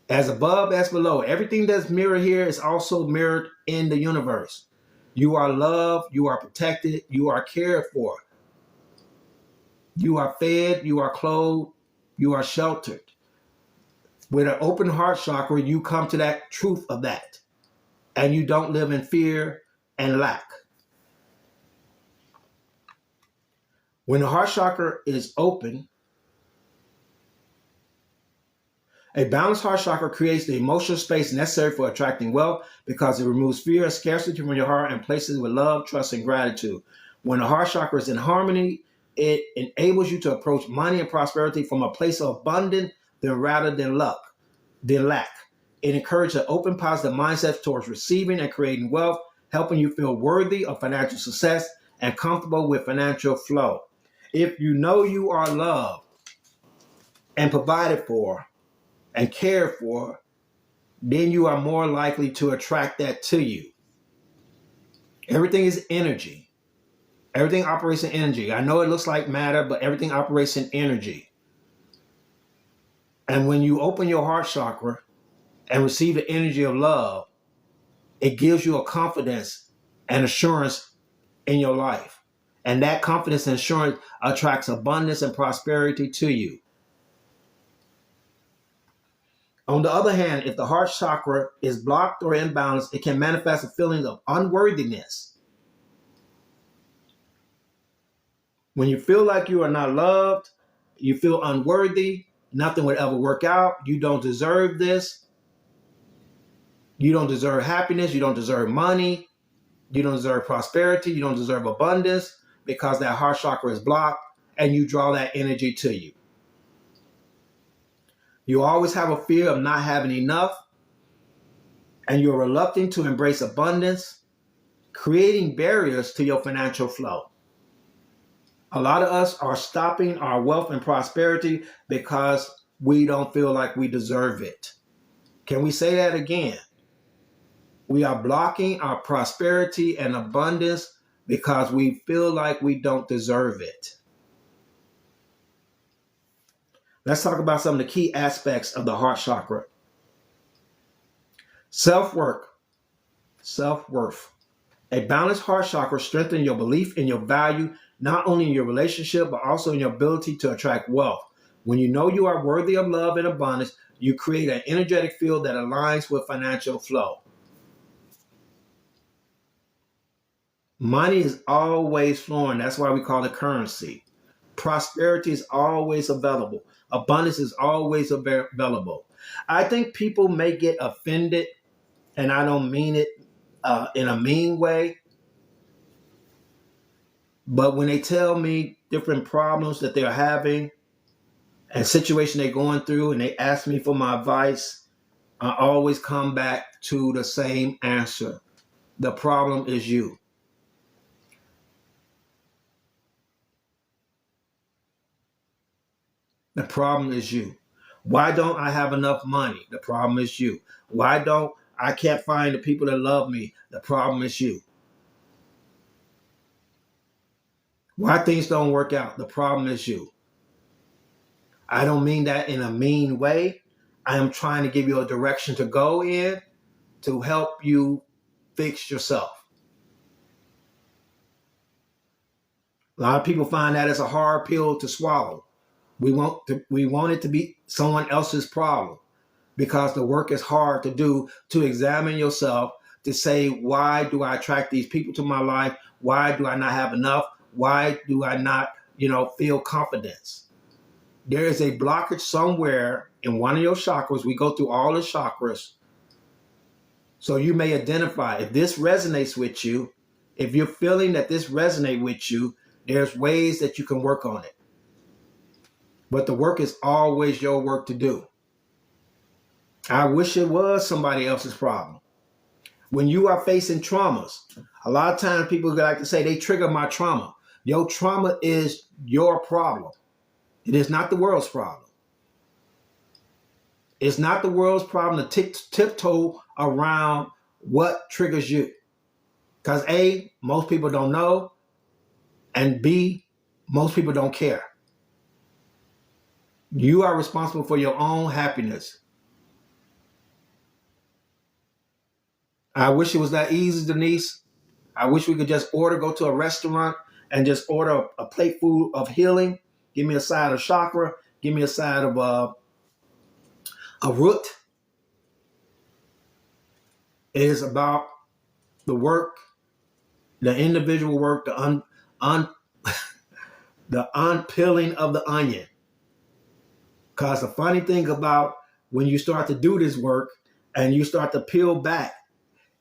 As above, as below. Everything that's mirrored here is also mirrored in the universe. You are loved, you are protected, you are cared for. You are fed, you are clothed, you are sheltered. With an open heart chakra, you come to that truth of that. And you don't live in fear and lack. When the heart chakra is open, a balanced heart chakra creates the emotional space necessary for attracting wealth, because it removes fear and scarcity from your heart and places it with love, trust, and gratitude. When the heart chakra is in harmony, it enables you to approach money and prosperity from a place of abundance rather than lack. It encourages an open, positive mindset towards receiving and creating wealth, helping you feel worthy of financial success and comfortable with financial flow. If you know you are loved and provided for and cared for, then you are more likely to attract that to you. Everything is energy. Everything operates in energy. I know it looks like matter, but everything operates in energy. And when you open your heart chakra and receive the energy of love, it gives you a confidence and assurance in your life. And that confidence and assurance attracts abundance and prosperity to you. On the other hand, if the heart chakra is blocked or imbalanced, it can manifest a feeling of unworthiness. When you feel like you are not loved, you feel unworthy, nothing would ever work out, you don't deserve this, you don't deserve happiness, you don't deserve money, you don't deserve prosperity, you don't deserve abundance, because that heart chakra is blocked and you draw that energy to you. You always have a fear of not having enough, and you're reluctant to embrace abundance, creating barriers to your financial flow. A lot of us are stopping our wealth and prosperity because we don't feel like we deserve it. Can we say that again? We are blocking our prosperity and abundance because we feel like we don't deserve it. Let's talk about some of the key aspects of the heart chakra. Self-worth. A balanced heart chakra strengthens your belief in your value, not only in your relationship, but also in your ability to attract wealth. When you know you are worthy of love and abundance, you create an energetic field that aligns with financial flow. Money is always flowing. That's why we call it currency. Prosperity is always available. Abundance is always available. I think people may get offended, and I don't mean it in a mean way, but when they tell me different problems that they're having and situation they're going through, and they ask me for my advice, I always come back to the same answer. The problem is you. The problem is you. Why don't I have enough money? The problem is you. Why don't I can't find the people that love me? The problem is you. Why things don't work out? The problem is you. I don't mean that in a mean way. I am trying to give you a direction to go in to help you fix yourself. A lot of people find that as a hard pill to swallow. We want it to be someone else's problem, because the work is hard to do, to examine yourself, to say, why do I attract these people to my life? Why do I not have enough? Why do I not, feel confidence? There is a blockage somewhere in one of your chakras. We go through all the chakras. So you may identify if this resonates with you. If you're feeling that this resonates with you, there's ways that you can work on it. But the work is always your work to do. I wish it was somebody else's problem. When you are facing traumas, a lot of times people like to say they trigger my trauma. Your trauma is your problem. It is not the world's problem. It's not the world's problem to tiptoe around what triggers you. Because A, most people don't know, and B, most people don't care. You are responsible for your own happiness. I wish it was that easy, Denise. I wish we could just go to a restaurant and just order a plate full of healing. Give me a side of chakra. Give me a side of a root. It is about the work, the individual work, the unpeeling of the onion. Because the funny thing about when you start to do this work and you start to peel back,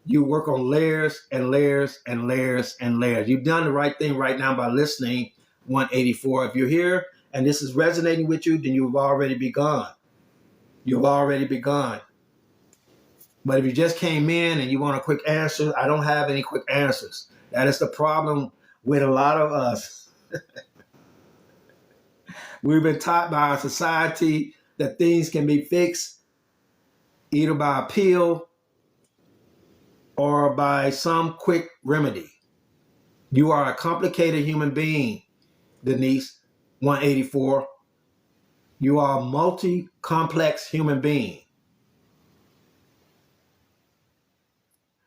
you work on layers and layers and layers and layers. You've done the right thing right now by listening 184. If you're here and this is resonating with you, then you've already begun. You've already begun. But if you just came in and you want a quick answer, I don't have any quick answers. That is the problem with a lot of us. We've been taught by our society that things can be fixed either by a pill or by some quick remedy. You are a complicated human being, Denise, 184. You are a multi-complex human being.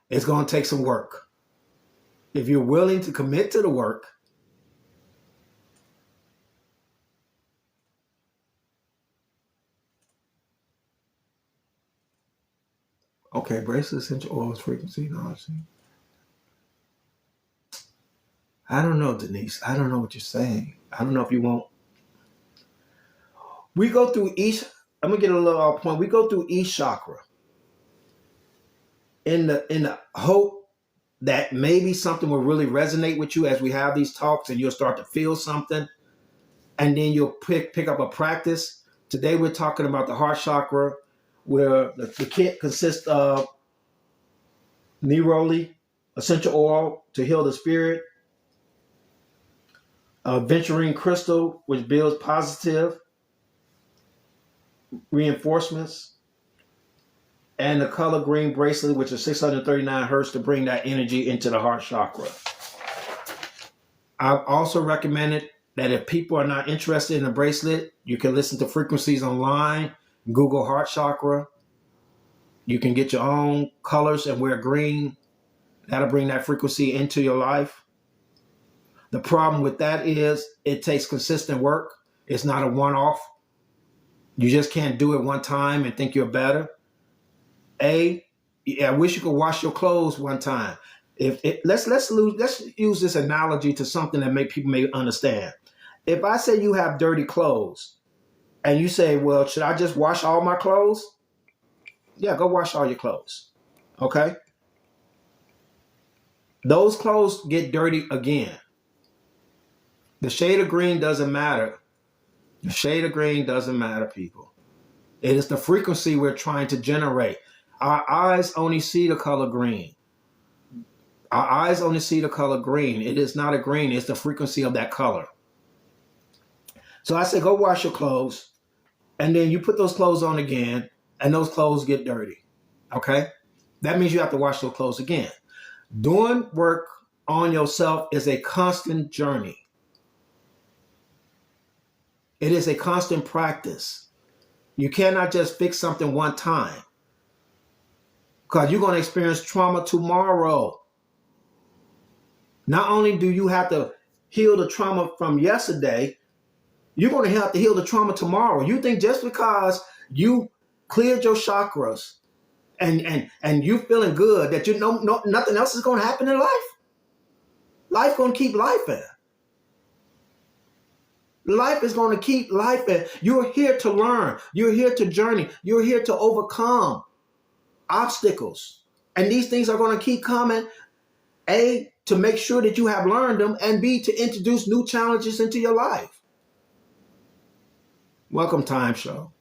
It's going to take some work. If you're willing to commit to the work, okay, bracelet, essential oils, frequency, knowledge. I don't know, Denise. I don't know what you're saying. I don't know if you want. We go through each, I'm going to get a little off point. We go through each chakra in the hope that maybe something will really resonate with you as we have these talks, and you'll start to feel something, and then you'll pick up a practice. Today we're talking about the heart chakra, where the kit consists of neroli, essential oil to heal the spirit, a venturine crystal, which builds positive reinforcements, and the color green bracelet, which is 639 hertz to bring that energy into the heart chakra. I've also recommended that if people are not interested in a bracelet, you can listen to frequencies online, Google heart chakra. You can get your own colors and wear green. That'll bring that frequency into your life. The problem with that is it takes consistent work. It's not a one-off. You just can't do it one time and think you're better. I wish you could wash your clothes one time. Let's use this analogy to something that people may understand. If I say you have dirty clothes and you say, well, should I just wash all my clothes? Yeah, go wash all your clothes. Okay? Those clothes get dirty again. The shade of green doesn't matter. The shade of green doesn't matter, people. It is the frequency we're trying to generate. Our eyes only see the color green. Our eyes only see the color green. It is not a green. It's the frequency of that color. So I say, go wash your clothes. And then you put those clothes on again. And those clothes get dirty. Okay? That means you have to wash those clothes again. Doing work on yourself is a constant journey. It is a constant practice. You cannot just fix something one time, because you're going to experience trauma tomorrow. Not only do you have to heal the trauma from yesterday, you're going to have to heal the trauma tomorrow. You think just because you cleared your chakras and you feeling good that you know nothing else is going to happen in life? Life going to keep life in. Life is going to keep life in. You're here to learn. You're here to journey. You're here to overcome obstacles. And these things are going to keep coming. A, to make sure that you have learned them, and B, to introduce new challenges into your life. Welcome, Time Show.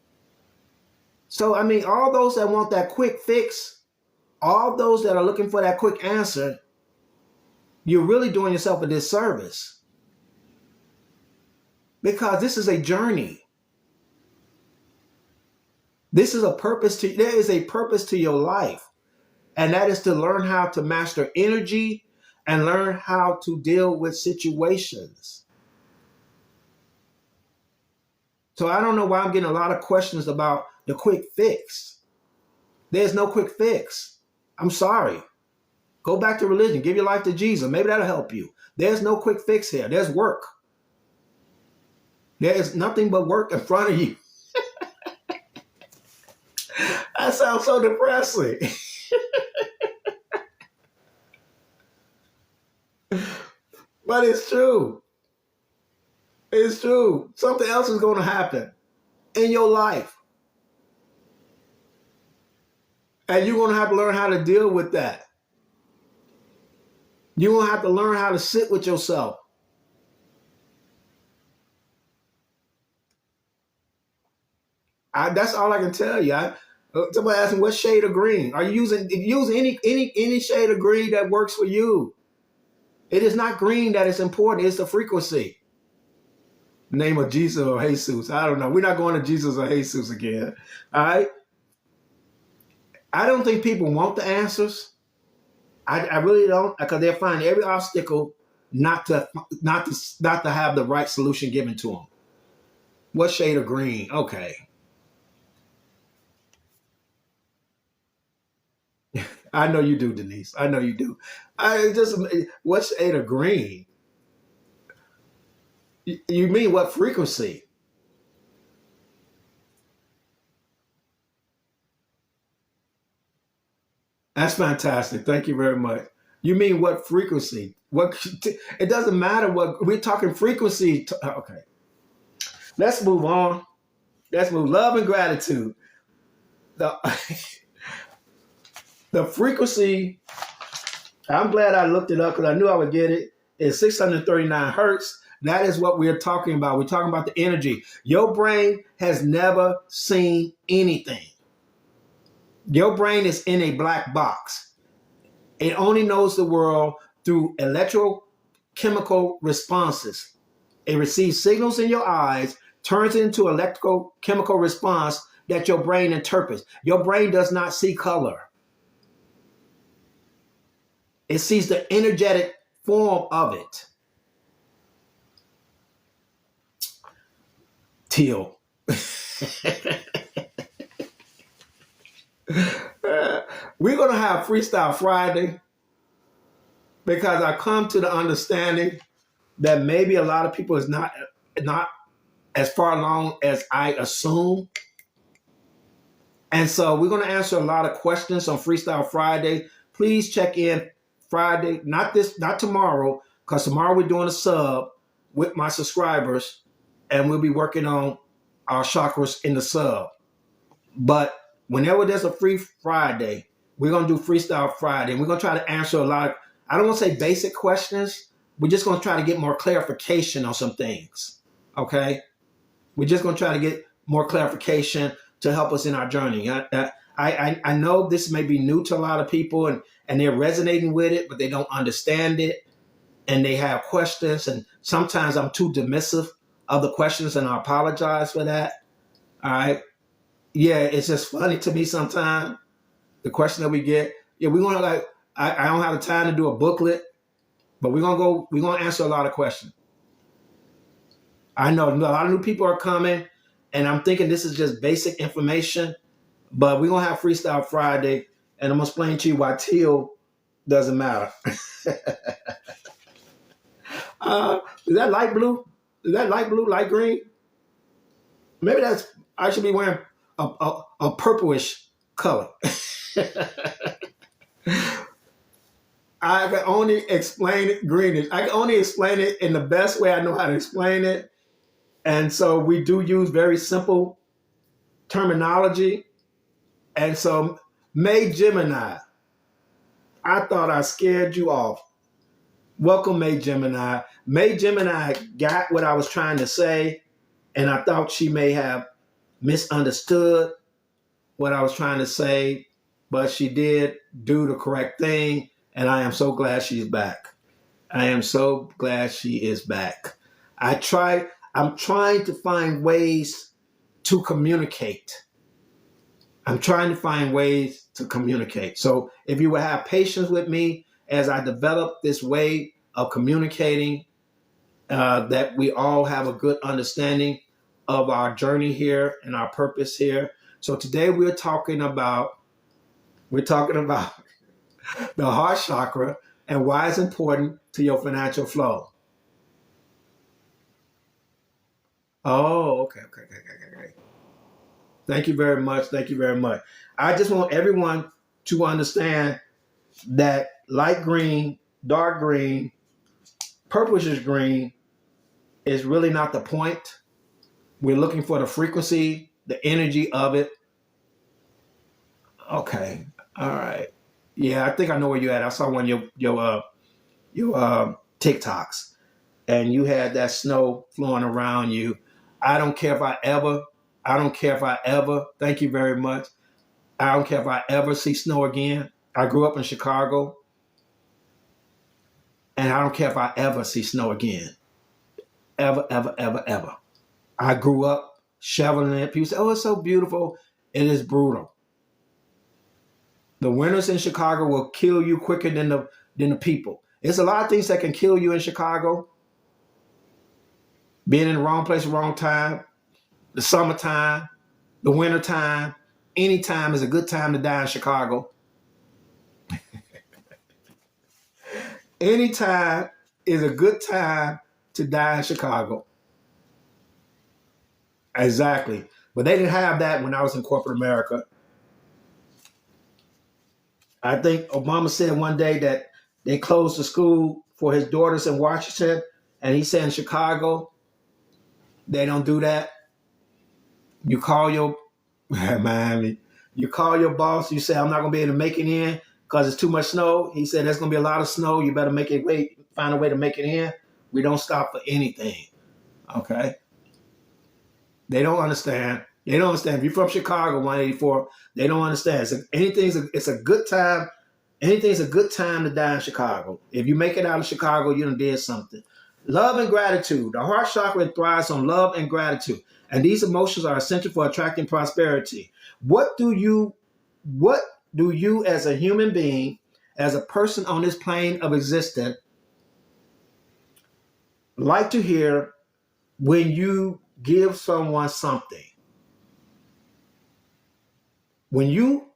So, I mean, all those that want that quick fix, all those that are looking for that quick answer, you're really doing yourself a disservice. Because this is a journey. There is a purpose to your life. And that is to learn how to master energy and learn how to deal with situations. So I don't know why I'm getting a lot of questions about the quick fix. There's no quick fix. I'm sorry. Go back to religion. Give your life to Jesus. Maybe that'll help you. There's no quick fix here. There's work. There is nothing but work in front of you. That sounds so depressing. But it's true. It's true. Something else is going to happen in your life. And you're going to have to learn how to deal with that. You're going to have to learn how to sit with yourself. That's all I can tell you. Somebody asked me, what shade of green? Are you using any shade of green that works for you? It is not green that is important. It's the frequency. Name of Jesus or Jesus. I don't know. We're not going to Jesus or Jesus again. All right? I don't think people want the answers. I really don't, because they'll find every obstacle not to have the right solution given to them. What shade of green? Okay, I know you do, Denise. I know you do. I just what shade of green? You mean what frequency? That's fantastic. Thank you very much. You mean what frequency? What? It doesn't matter what we're talking frequency. Okay, let's move on. Let's move. Love and gratitude. The the frequency. I'm glad I looked it up because I knew I would get it. Is 639 hertz. That is what we're talking about. We're talking about the energy. Your brain has never seen anything. Your brain is in a black box. It only knows the world through electrochemical responses. It receives signals in your eyes, turns it into electrical chemical response that your brain interprets. Your brain does not see color. It sees the energetic form of it. Teal. We're going to have Freestyle Friday because I come to the understanding that maybe a lot of people is not as far along as I assume. And so we're going to answer a lot of questions on Freestyle Friday. Please check in Friday, not tomorrow, because tomorrow we're doing a sub with my subscribers, and we'll be working on our chakras in the sub. But whenever there's a free Friday, we're going to do Freestyle Friday. And we're going to try to answer a lot of, I don't want to say basic questions. We're just going to try to get more clarification on some things. Okay? We're just going to try to get more clarification to help us in our journey. I know this may be new to a lot of people and they're resonating with it, but they don't understand it and they have questions. And sometimes I'm too dismissive of the questions and I apologize for that. All right. Yeah, it's just funny to me sometimes, the question that we get. Yeah, we want to I don't have the time to do a booklet, but we're going to answer a lot of questions. I know a lot of new people are coming and I'm thinking this is just basic information, but we're going to have Freestyle Friday and I'm going to explain to you why teal doesn't matter. Is that light blue? Is that light blue, light green? Maybe I should be wearing a purplish color. I can only explain it greenish. I can only explain it in the best way I know how to explain it. And so we do use very simple terminology. And so, May Gemini, I thought I scared you off. Welcome, May Gemini. May Gemini got what I was trying to say, and I thought she may have misunderstood what I was trying to say, but she did do the correct thing, and I am so glad she's back. I am so glad she is back. I'm trying to find ways to communicate. I'm trying to find ways to communicate. So if you will have patience with me as I develop this way of communicating, that we all have a good understanding of our journey here and our purpose here. So today we're talking about the heart chakra and why it's important to your financial flow. Oh, okay. Thank you very much. Thank you very much. I just want everyone to understand that light green, dark green, purplish green is really not the point. We're looking for the frequency, the energy of it. Okay. All right. Yeah, I think I know where you're at. I saw one of your TikToks, and you had that snow flowing around you. I don't care if I ever, thank you very much. I don't care if I ever see snow again. I grew up in Chicago, and I don't care if I ever see snow again. Ever, ever, ever, ever. I grew up shoveling it. People say, oh, it's so beautiful. It is brutal. The winners in Chicago will kill you quicker than the people. There's a lot of things that can kill you in Chicago. Being in the wrong place, wrong time, the summertime, the wintertime, any time is a good time to die in Chicago. Any time is a good time to die in Chicago. Exactly. But they didn't have that when I was in corporate America. I think Obama said one day that they closed the school for his daughters in Washington, and he said in Chicago, they don't do that. You call your Miami, you call your boss, you say, I'm not gonna be able to make it in because it's too much snow. He said there's gonna be a lot of snow. You better find a way to make it in. We don't stop for anything. Okay. They don't understand. They don't understand. If you're from Chicago, 184, they don't understand. It's a good time. Anything's a good time to die in Chicago. If you make it out of Chicago, you done did something. Love and gratitude. The heart chakra thrives on love and gratitude. And these emotions are essential for attracting prosperity. What do you as a human being, as a person on this plane of existence, like to hear when you give someone something? When you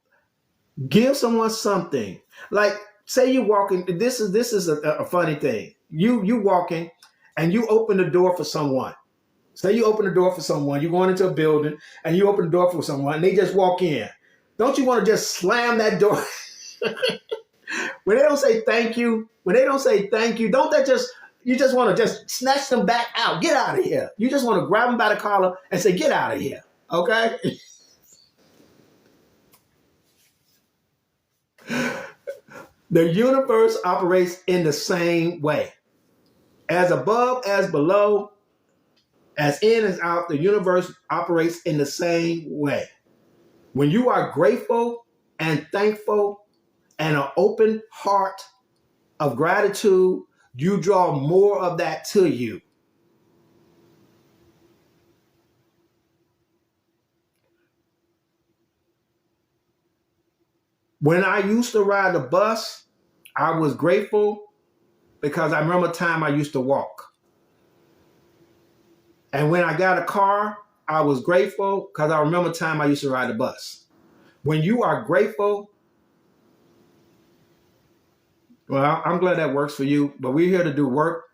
give someone something, like say you're walking, this is a funny thing. You walking and you open the door for someone. Say you open the door for someone, you're going into a building and you open the door for someone and they just walk in. Don't you want to just slam that door? When they don't say thank you, don't that you just want to just snatch them back out. Get out of here. You just want to grab them by the collar and say, get out of here. Okay? The universe operates in the same way. As above, as below, as in, as out, the universe operates in the same way. When you are grateful and thankful and an open heart of gratitude, you draw more of that to you. When I used to ride the bus, I was grateful because I remember a time I used to walk. And when I got a car, I was grateful because I remember a time I used to ride the bus. When you are grateful, well, I'm glad that works for you, but we're here to do work.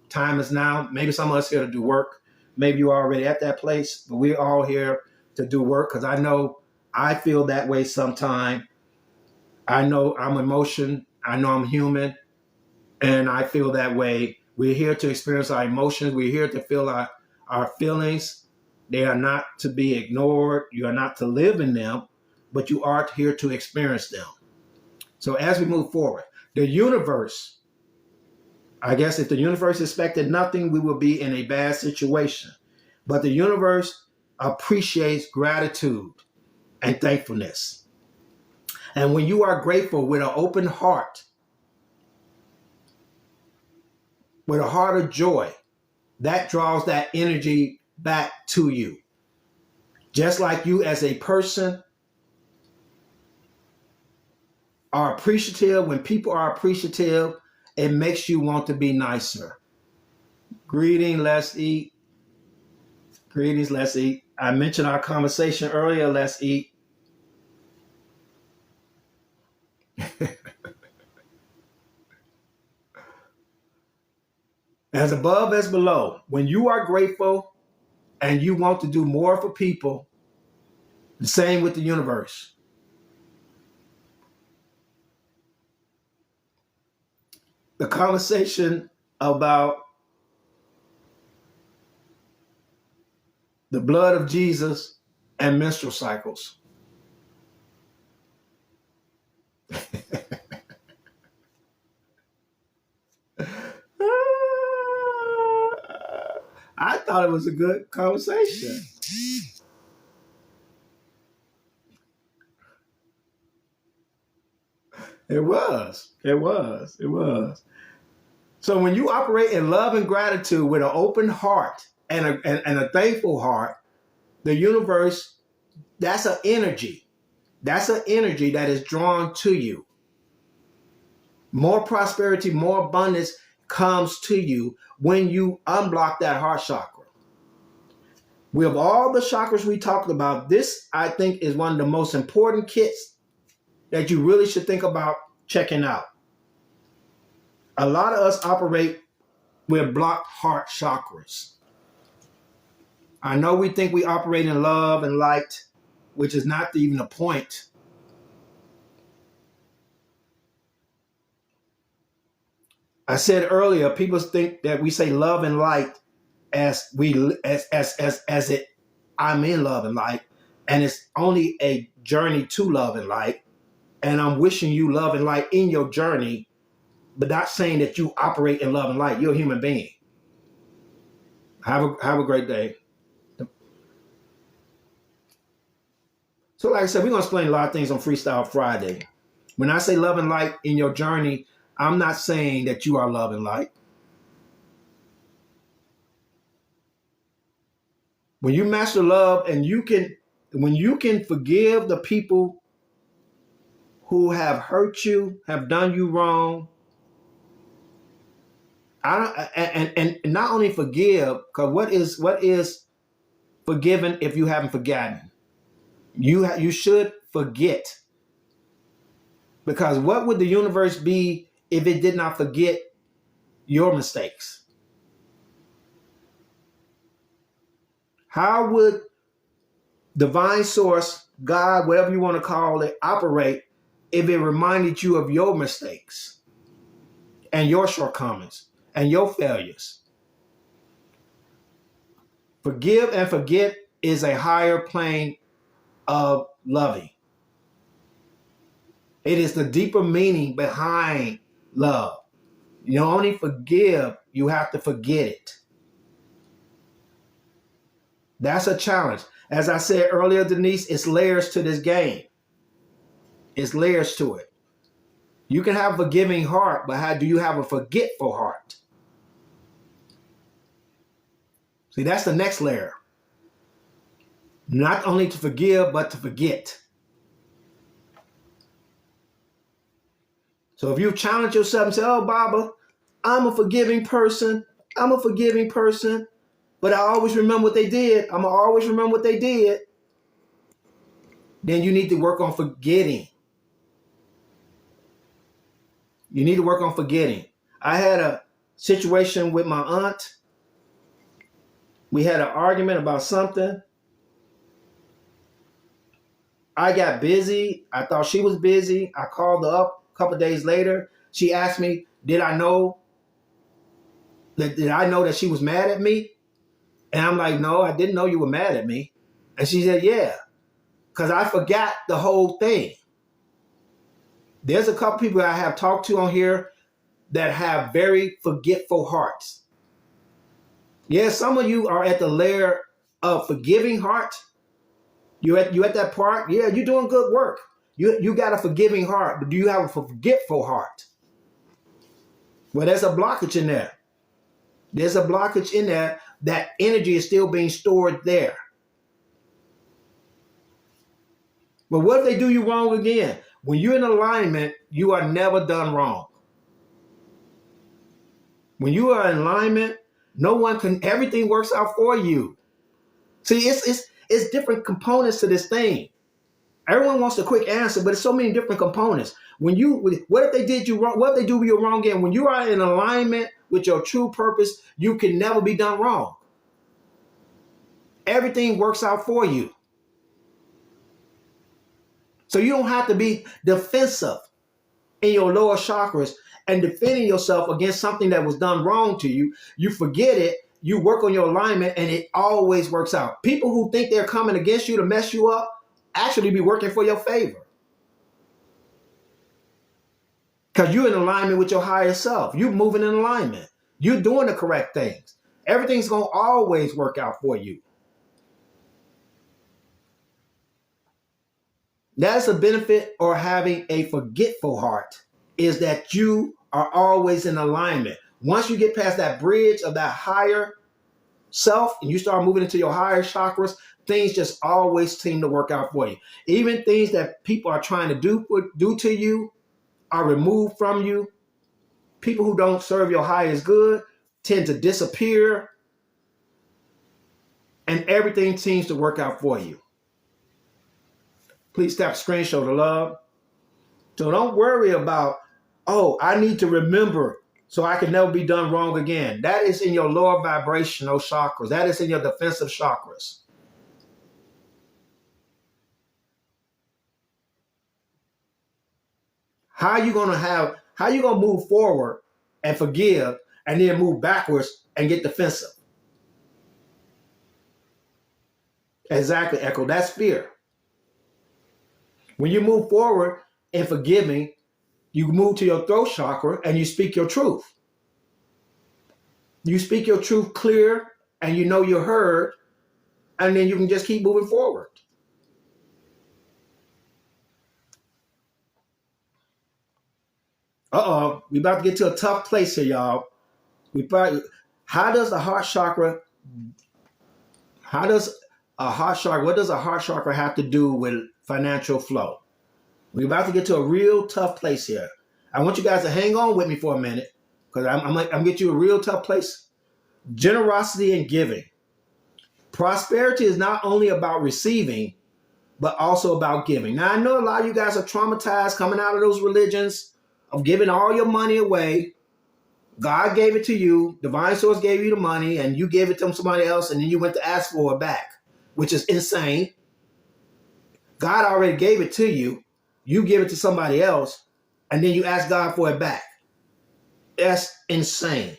Time is now. Maybe some of us here to do work. Maybe you're already at that place, but we're all here to do work because I know I feel that way sometime. I know I'm emotion. I know I'm human, and I feel that way. We're here to experience our emotions. We're here to feel our feelings. They are not to be ignored. You are not to live in them, but you are here to experience them. So as we move forward, the universe, I guess if the universe expected nothing, we would be in a bad situation. But the universe appreciates gratitude and thankfulness. And when you are grateful with an open heart, with a heart of joy, that draws that energy back to you. Just like you as a person are appreciative, when people are appreciative, it makes you want to be nicer. Greetings, let's eat. Greetings, let's eat. I mentioned our conversation earlier, let's eat. As above, as below. When you are grateful and you want to do more for people, the same with the universe. The conversation about the blood of Jesus and menstrual cycles. I thought it was a good conversation. It was. So when you operate in love and gratitude with an open heart and a thankful heart, the universe, that's an energy. That's an energy that is drawn to you. More prosperity, more abundance comes to you when you unblock that heart chakra. With all the chakras we talked about, this, I think, is one of the most important kits that you really should think about checking out. A lot of us operate with blocked heart chakras. I know we think we operate in love and light, which is not even the point. I said earlier, people think that we say love and light as it I'm in love and light, and it's only a journey to love and light, and I'm wishing you love and light in your journey, but not saying that you operate in love and light. You're a human being. Have a great day. So like I said, we're going to explain a lot of things on Freestyle Friday. When I say love and light in your journey, I'm not saying that you are love and light. When you master love and when you can forgive the people who have hurt you, have done you wrong, and not only forgive, because what is forgiven if you haven't forgotten? You should forget, because what would the universe be if it did not forget your mistakes? How would divine source, God, whatever you want to call it, operate if it reminded you of your mistakes and your shortcomings and your failures? Forgive and forget is a higher plane of loving. It is the deeper meaning behind love. You don't only forgive, you have to forget it. That's a challenge. As I said earlier, Denise, it's layers to this game. It's layers to it. You can have a forgiving heart, but how do you have a forgetful heart? See, that's the next layer. Not only to forgive, but to forget. So if you challenge yourself and say, oh, Baba, I'm a forgiving person, but I always remember what they did. I'm going to always remember what they did. Then you need to work on forgetting. You need to work on forgetting. I had a situation with my aunt. We had an argument about something. I got busy. I thought she was busy. I called her up a couple of days later. She asked me, did I know that she was mad at me? And I'm like, no, I didn't know you were mad at me. And she said, yeah, because I forgot the whole thing. There's a couple people I have talked to on here that have very forgetful hearts. Yeah, some of you are at the layer of forgiving heart. You at that part? Yeah, you're doing good work. You got a forgiving heart, but do you have a forgetful heart? Well, there's a blockage in there. There's a blockage in there. That energy is still being stored there. But what if they do you wrong again? When you're in alignment, you are never done wrong. When you are in alignment, everything works out for you. See, it's different components to this thing. Everyone wants a quick answer, but it's so many different components. What if they did you wrong? What if they do you wrong again? When you are in alignment with your true purpose, you can never be done wrong. Everything works out for you. So you don't have to be defensive in your lower chakras and defending yourself against something that was done wrong to you. You forget it, you work on your alignment, and it always works out. People who think they're coming against you to mess you up actually be working for your favor. Because you're in alignment with your higher self. You're moving in alignment. You're doing the correct things. Everything's going to always work out for you. That's a benefit of having a forgetful heart, is that you are always in alignment. Once you get past that bridge of that higher self and you start moving into your higher chakras, things just always seem to work out for you. Even things that people are trying to do to you are removed from you. People who don't serve your highest good tend to disappear, and everything seems to work out for you. Please tap screen, show the love. So don't worry about, oh, I need to remember so I can never be done wrong again. That is in your lower vibrational chakras. That is in your defensive chakras. How you gonna move forward and forgive and then move backwards and get defensive? Exactly, Echo. That's fear. When you move forward in forgiving, you move to your throat chakra and you speak your truth. You speak your truth clear and you know you're heard, and then you can just keep moving forward. We about to get to a tough place here, y'all. How does a heart chakra what does a heart chakra have to do with financial flow? We're about to get to a real tough place here. I want you guys to hang on with me for a minute, because I'm gonna get you a real tough place. Generosity and giving. Prosperity is not only about receiving, but also about giving. Now, I know a lot of you guys are traumatized coming out of those religions of giving all your money away. God gave it to you. Divine source gave you the money, and you gave it to somebody else, and then you went to ask for it back, which is insane. God already gave it to you. You give it to somebody else, and then you ask God for it back. That's insane.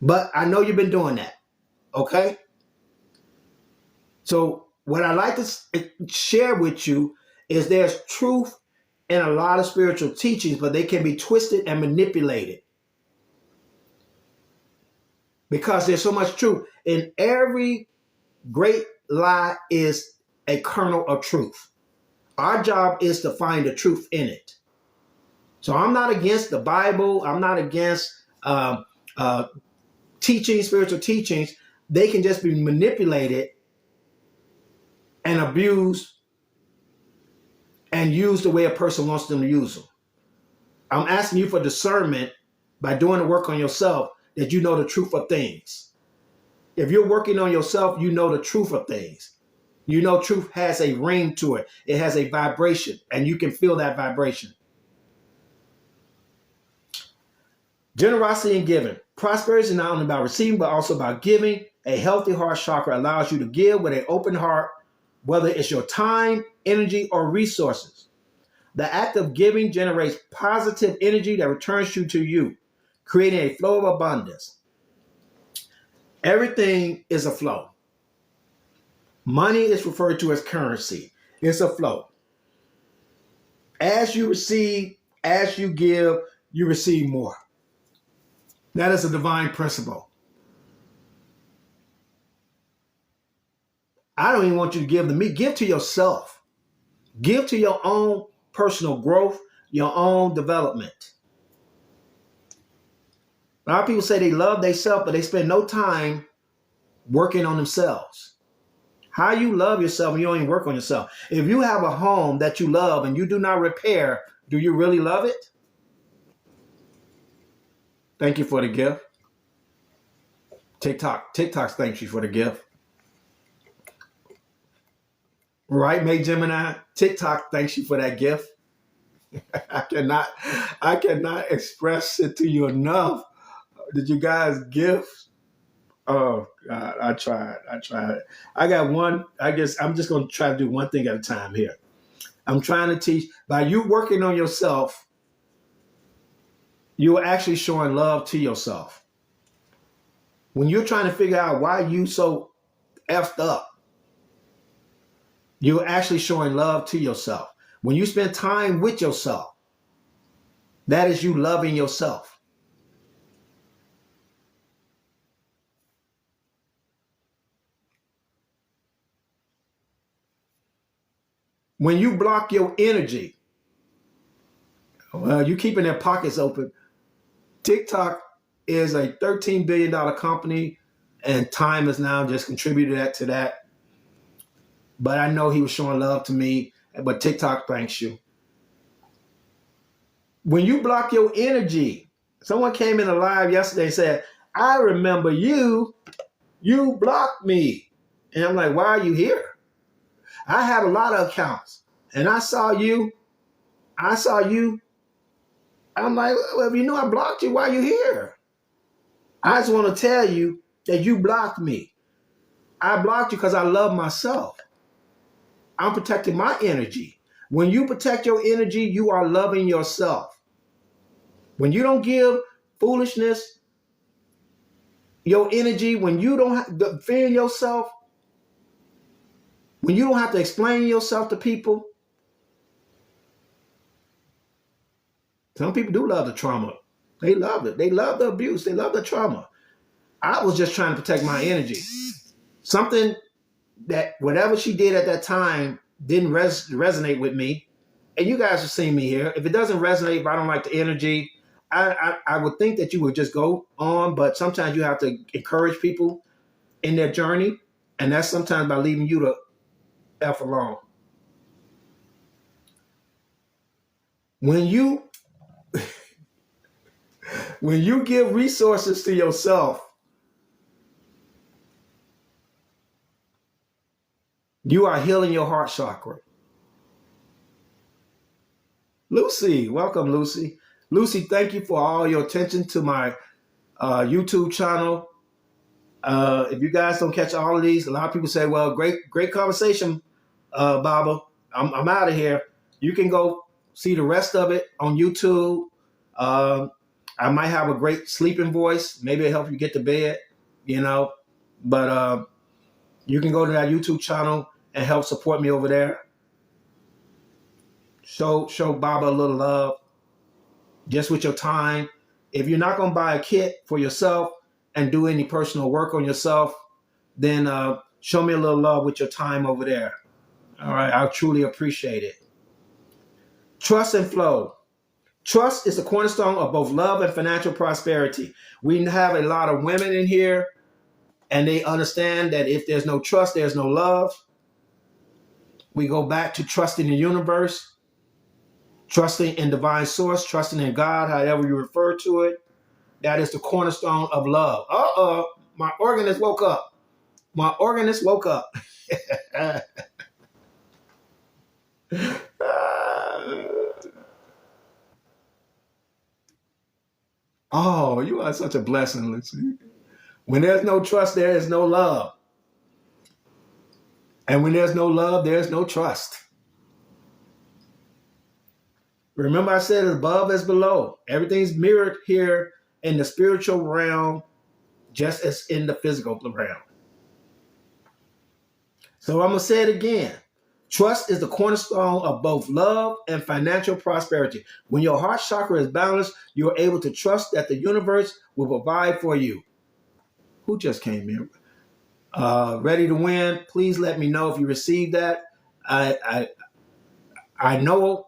But I know you've been doing that, okay? So what I like to share with you is there's truth in a lot of spiritual teachings, but they can be twisted and manipulated because there's so much truth. In every great lie is a kernel of truth. Our job is to find the truth in it. So I'm not against the Bible. I'm not against spiritual teachings. They can just be manipulated and abused and used the way a person wants them to use them. I'm asking you for discernment by doing the work on yourself, that you know the truth of things. If you're working on yourself, you know the truth of things. You know truth has a ring to it. It has a vibration, and you can feel that vibration. Generosity and giving. Prosperity is not only about receiving, but also about giving. A healthy heart chakra allows you to give with an open heart, whether it's your time, energy, or resources. The act of giving generates positive energy that returns to you, creating a flow of abundance. Everything is a flow. Money is referred to as currency. It's a flow. As you receive, as you give, you receive more. That is a divine principle. I don't even want you to give to me. Give to yourself. Give to your own personal growth, your own development. A lot of people say they love themselves, but they spend no time working on themselves. How you love yourself and you don't even work on yourself? If you have a home that you love and you do not repair, do you really love it? Thank you for the gift. TikTok thanks you for the gift. Right, May Gemini? TikTok thanks you for that gift. I cannot express it to you enough. Did you guys gift? Oh God, I tried. I got one. I guess I'm just going to try to do one thing at a time here. I'm trying to teach. By you working on yourself, you are actually showing love to yourself. When you're trying to figure out why you so effed up, you're actually showing love to yourself. When you spend time with yourself, that is you loving yourself. When you block your energy, well, you keeping their pockets open. TikTok is a $13 billion company. and time has now just contributed to that. But I know he was showing love to me. But TikTok thanks you. When you block your energy, someone came in a live yesterday and said, I remember you blocked me. And I'm like, why are you here? I had a lot of accounts and I saw you. I'm like, well, if you know I blocked you, why are you here? I just want to tell you that you blocked me. I blocked you because I love myself. I'm protecting my energy. When you protect your energy, you are loving yourself. When you don't give foolishness your energy, when you don't have fear yourself, when you don't have to explain yourself to people. Some people do love the trauma. They love it. They love the abuse. They love the trauma. I was just trying to protect my energy. Something that whatever she did at that time didn't resonate with me. And you guys have seen me here. If it doesn't resonate, if I don't like the energy, I would think that you would just go on. But sometimes you have to encourage people in their journey. And that's sometimes by leaving you to F alone. When you give resources to yourself, you are healing your heart chakra. Lucy, welcome, Lucy. Lucy, thank you for all your attention to my YouTube channel. If you guys don't catch all of these, a lot of people say, well, great conversation, Baba. I'm out of here. You can go see the rest of it on YouTube. I might have a great sleeping voice. Maybe it'll help you get to bed, But you can go to that YouTube channel and help support me over there. Show Baba a little love just with your time. If you're not going to buy a kit for yourself and do any personal work on yourself, then show me a little love with your time over there. All right. I'll truly appreciate it. Trust and flow. Trust is the cornerstone of both love and financial prosperity. We have a lot of women in here, and they understand that if there's no trust, there's no love. We go back to trusting the universe, trusting in divine source, trusting in God, however you refer to it. That is the cornerstone of love. My organist woke up. Oh, you are such a blessing, Lucy. When there's no trust, there is no love. And when there's no love, there's no trust. Remember I said above as below. Everything's mirrored here in the spiritual realm, just as in the physical realm. So I'm going to say it again. Trust is the cornerstone of both love and financial prosperity. When your heart chakra is balanced, you're able to trust that the universe will provide for you. Who just came in? Ready to win? Please let me know if you received that. I know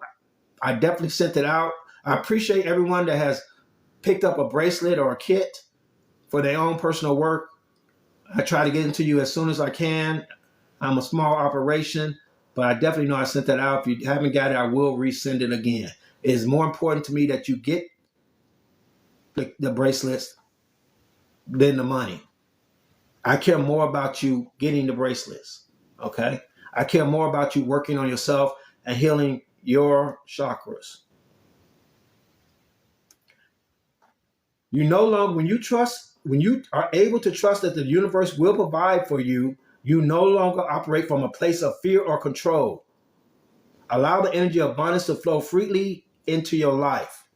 I definitely sent it out. I appreciate everyone that has picked up a bracelet or a kit for their own personal work. I try to get into you as soon as I can. I'm a small operation, but I definitely know I sent that out. If you haven't got it, I will resend it again. It is more important to me that you get the bracelets than the money. I care more about you getting the bracelets, okay? I care more about you working on yourself and healing your chakras. You no longer, when you are able to trust that the universe will provide for you, you no longer operate from a place of fear or control. Allow the energy of abundance to flow freely into your life.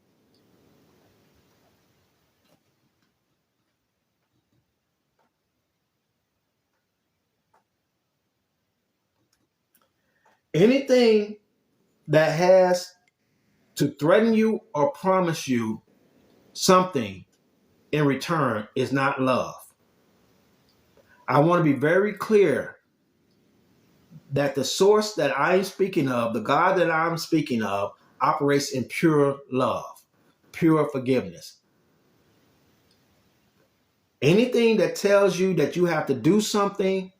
Anything that has to threaten you or promise you something in return is not love. I want to be very clear that the source that I'm speaking of, the God that I'm speaking of, operates in pure love, pure forgiveness. Anything that tells you that you have to do something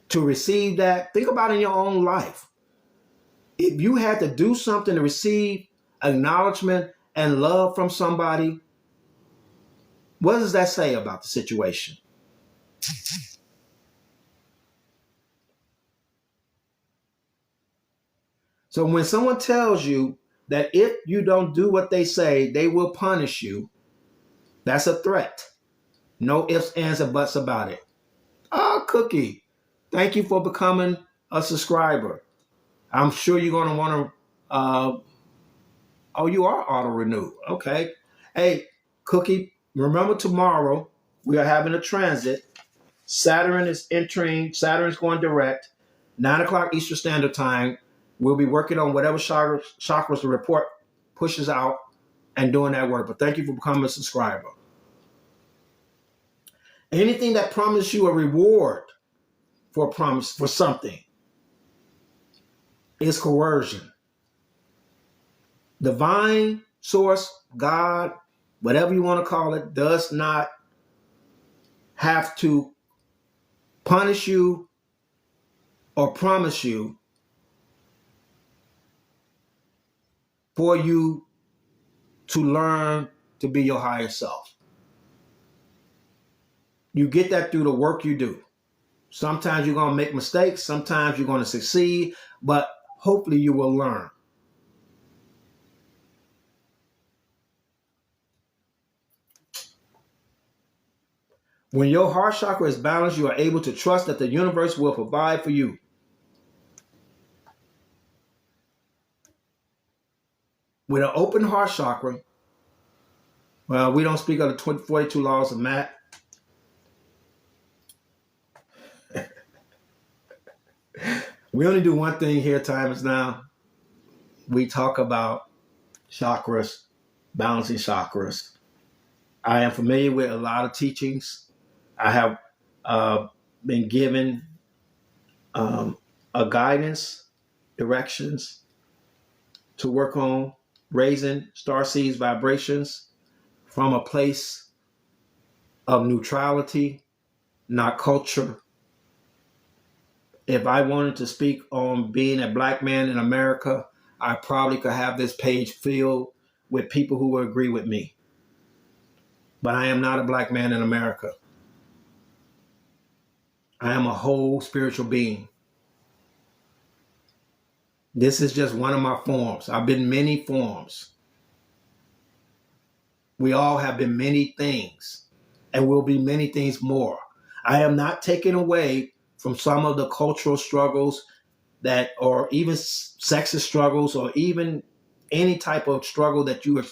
to receive that, think about in your own life. If you had to do something to receive acknowledgement and love from somebody, what does that say about the situation? So when someone tells you that if you don't do what they say, they will punish you, that's a threat. No ifs, ands, or buts about it. Oh, Cookie, thank you for becoming a subscriber. I'm sure you're going to want to, oh, you are auto renew. Okay. Hey, Cookie, remember tomorrow we are having a transit. Saturn's going direct, 9 o'clock Eastern Standard Time. We'll be working on whatever chakras the report pushes out and doing that work. But thank you for becoming a subscriber. Anything that promises you a reward for a promise for something is coercion. Divine source, God, whatever you want to call it, does not have to punish you or promise you for you to learn to be your higher self. You get that through the work you do. Sometimes you're going to make mistakes. Sometimes you're going to succeed, but hopefully you will learn. When your heart chakra is balanced, you are able to trust that the universe will provide for you. With an open heart chakra, well, we don't speak of the 42 laws of math. We only do one thing here, time is now. We talk about chakras, balancing chakras. I am familiar with a lot of teachings. I have been given a guidance, directions to work on raising star seeds vibrations from a place of neutrality, not culture. If I wanted to speak on being a black man in America, I probably could have this page filled with people who would agree with me. But I am not a black man in America. I am a whole spiritual being. This is just one of my forms. I've been many forms. We all have been many things and will be many things more. I am not taking away from some of the cultural struggles that, or even sexist struggles, or even any type of struggle that you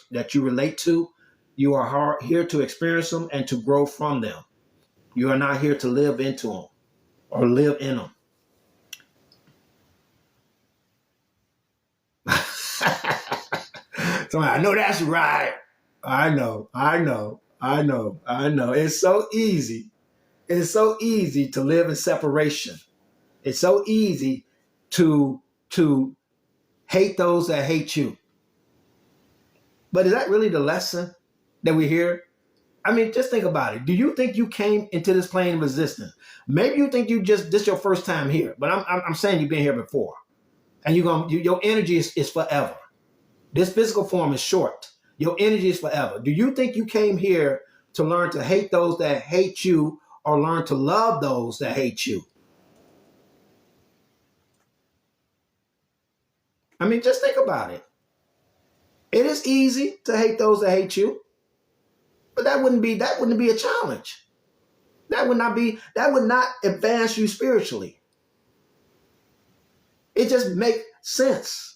relate to. You are here to experience them and to grow from them. You are not here to live into them or live in them. So I know that's right. I know. It's so easy. It's so easy to live in separation. It's so easy to hate those that hate you. But is that really the lesson that we hear? I mean, just think about it. Do you think you came into this plane of existence? Maybe you think this your first time here, but I'm saying you've been here before, and your energy is forever. This physical form is short. Your energy is forever. Do you think you came here to learn to hate those that hate you, or learn to love those that hate you? I mean, just think about it. It is easy to hate those that hate you, but that wouldn't be a challenge. That would not advance you spiritually. It just makes sense.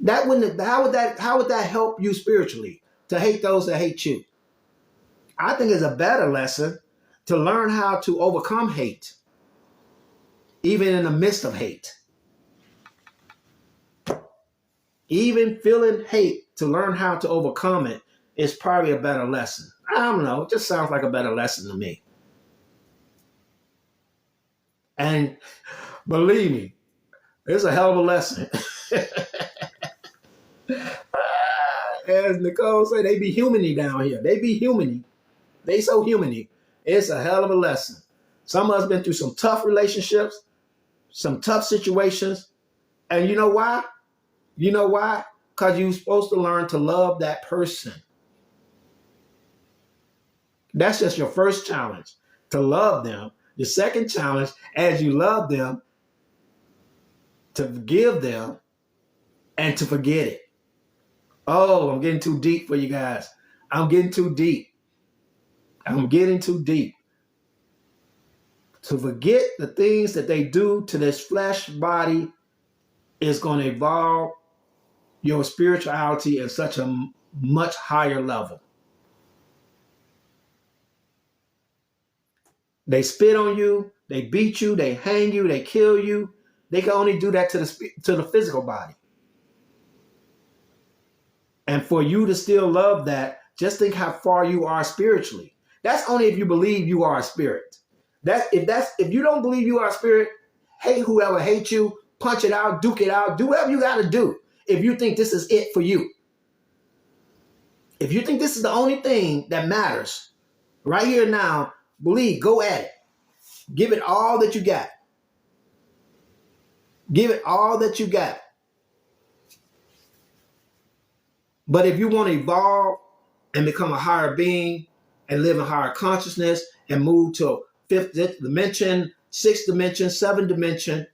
How would that help you spiritually to hate those that hate you? I think it's a better lesson to learn how to overcome hate, even in the midst of hate. Even feeling hate, to learn how to overcome it is probably a better lesson. I don't know. It just sounds like a better lesson to me. And believe me, it's a hell of a lesson. As Nicole said, they be humany down here. They be humany. They so human. It's a hell of a lesson. Some of us been through some tough relationships, some tough situations. And you know why? You know why? Because you're supposed to learn to love that person. That's just your first challenge, to love them. Your second challenge, as you love them, to forgive them and to forget it. Oh, I'm getting too deep for you guys. I'm getting too deep. I'm getting too deep. To forget the things that they do to this flesh body is going to evolve your spirituality at such a much higher level. They spit on you, they beat you, they hang you, they kill you. They can only do that to the physical body. And for you to still love that, just think how far you are spiritually. That's only if you believe you are a spirit. If you don't believe you are a spirit, hate whoever hates you, punch it out, duke it out, do whatever you got to do. If you think this is it for you, if you think this is the only thing that matters right here now, believe, go at it. Give it all that you got. Give it all that you got. But if you want to evolve and become a higher being and live in higher consciousness and move to fifth dimension, sixth dimension, seventh dimension,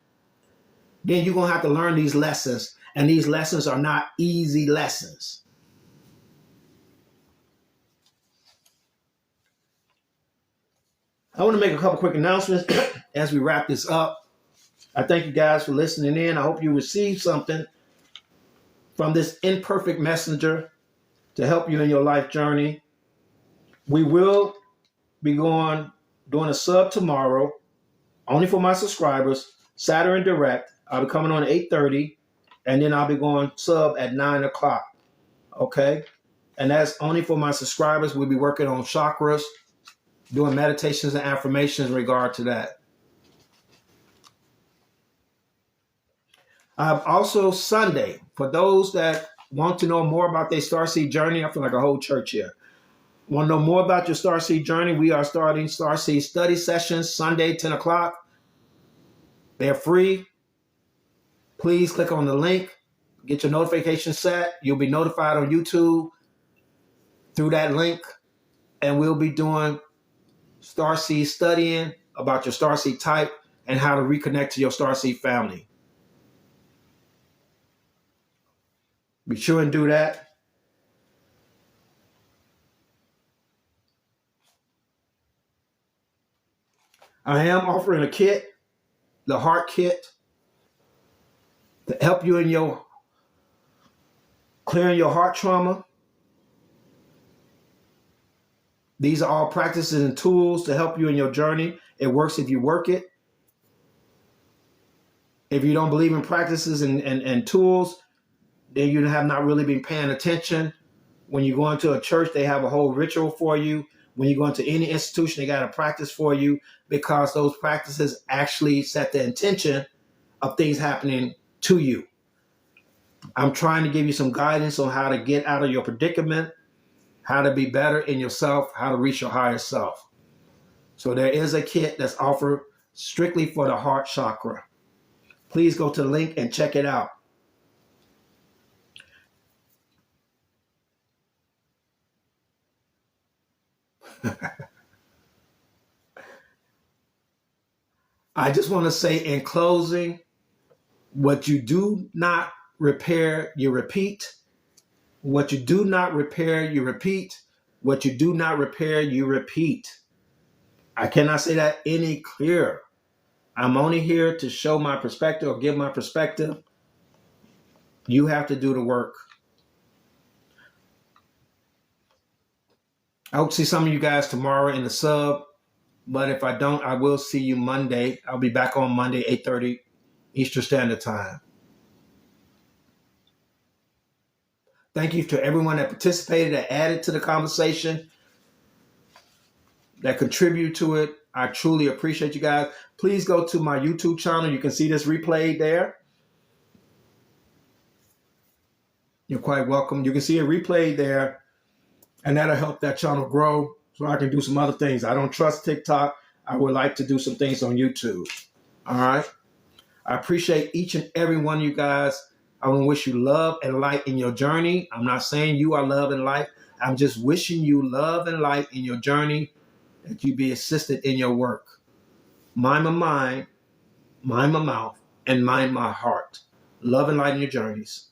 then you're going to have to learn these lessons. And these lessons are not easy lessons. I want to make a couple quick announcements as we wrap this up. I thank you guys for listening in. I hope you received something from this imperfect messenger to help you in your life journey. We will be doing a sub tomorrow, only for my subscribers, Saturn Direct. I'll be coming on at 8:30, and then I'll be going sub at 9 o'clock. Okay? And that's only for my subscribers. We'll be working on chakras, doing meditations and affirmations in regard to that. Also, Sunday, for those that want to know more about their Starseed journey, I feel like a whole church here. Want to know more about your Starseed journey? We are starting Starseed study sessions Sunday, 10 o'clock. They're free. Please click on the link. Get your notification set. You'll be notified on YouTube through that link. And we'll be doing Starseed studying about your Starseed type and how to reconnect to your Starseed family. Be sure and do that. I am offering a kit, the heart kit, to help you in your clearing your heart trauma. These are all practices and tools to help you in your journey. It works if you work it. If you don't believe in practices and tools, then you have not really been paying attention. When you go into a church, they have a whole ritual for you. When you go into any institution, they got a practice for you, because those practices actually set the intention of things happening to you. I'm trying to give you some guidance on how to get out of your predicament, how to be better in yourself, how to reach your higher self. So there is a kit that's offered strictly for the heart chakra. Please go to the link and check it out. I just want to say in closing, what you do not repair, you repeat. What you do not repair, you repeat. What you do not repair, you repeat. I cannot say that any clearer. I'm only here to show my perspective or give my perspective. You have to do the work. I hope to see some of you guys tomorrow in the sub. But if I don't, I will see you Monday. I'll be back on Monday, 8:30 Eastern Standard Time. Thank you to everyone that participated, that added to the conversation, that contribute to it. I truly appreciate you guys. Please go to my YouTube channel. You can see this replayed there. You're quite welcome. You can see it replayed there, and that'll help that channel grow. so I can do some other things. I don't trust TikTok. I would like to do some things on YouTube. All right. I appreciate each and every one of you guys. I want to wish you love and light in your journey. I'm not saying you are love and light. I'm just wishing you love and light in your journey, that you be assisted in your work. Mind my mind, mind my mouth, and mind my heart. Love and light in your journeys.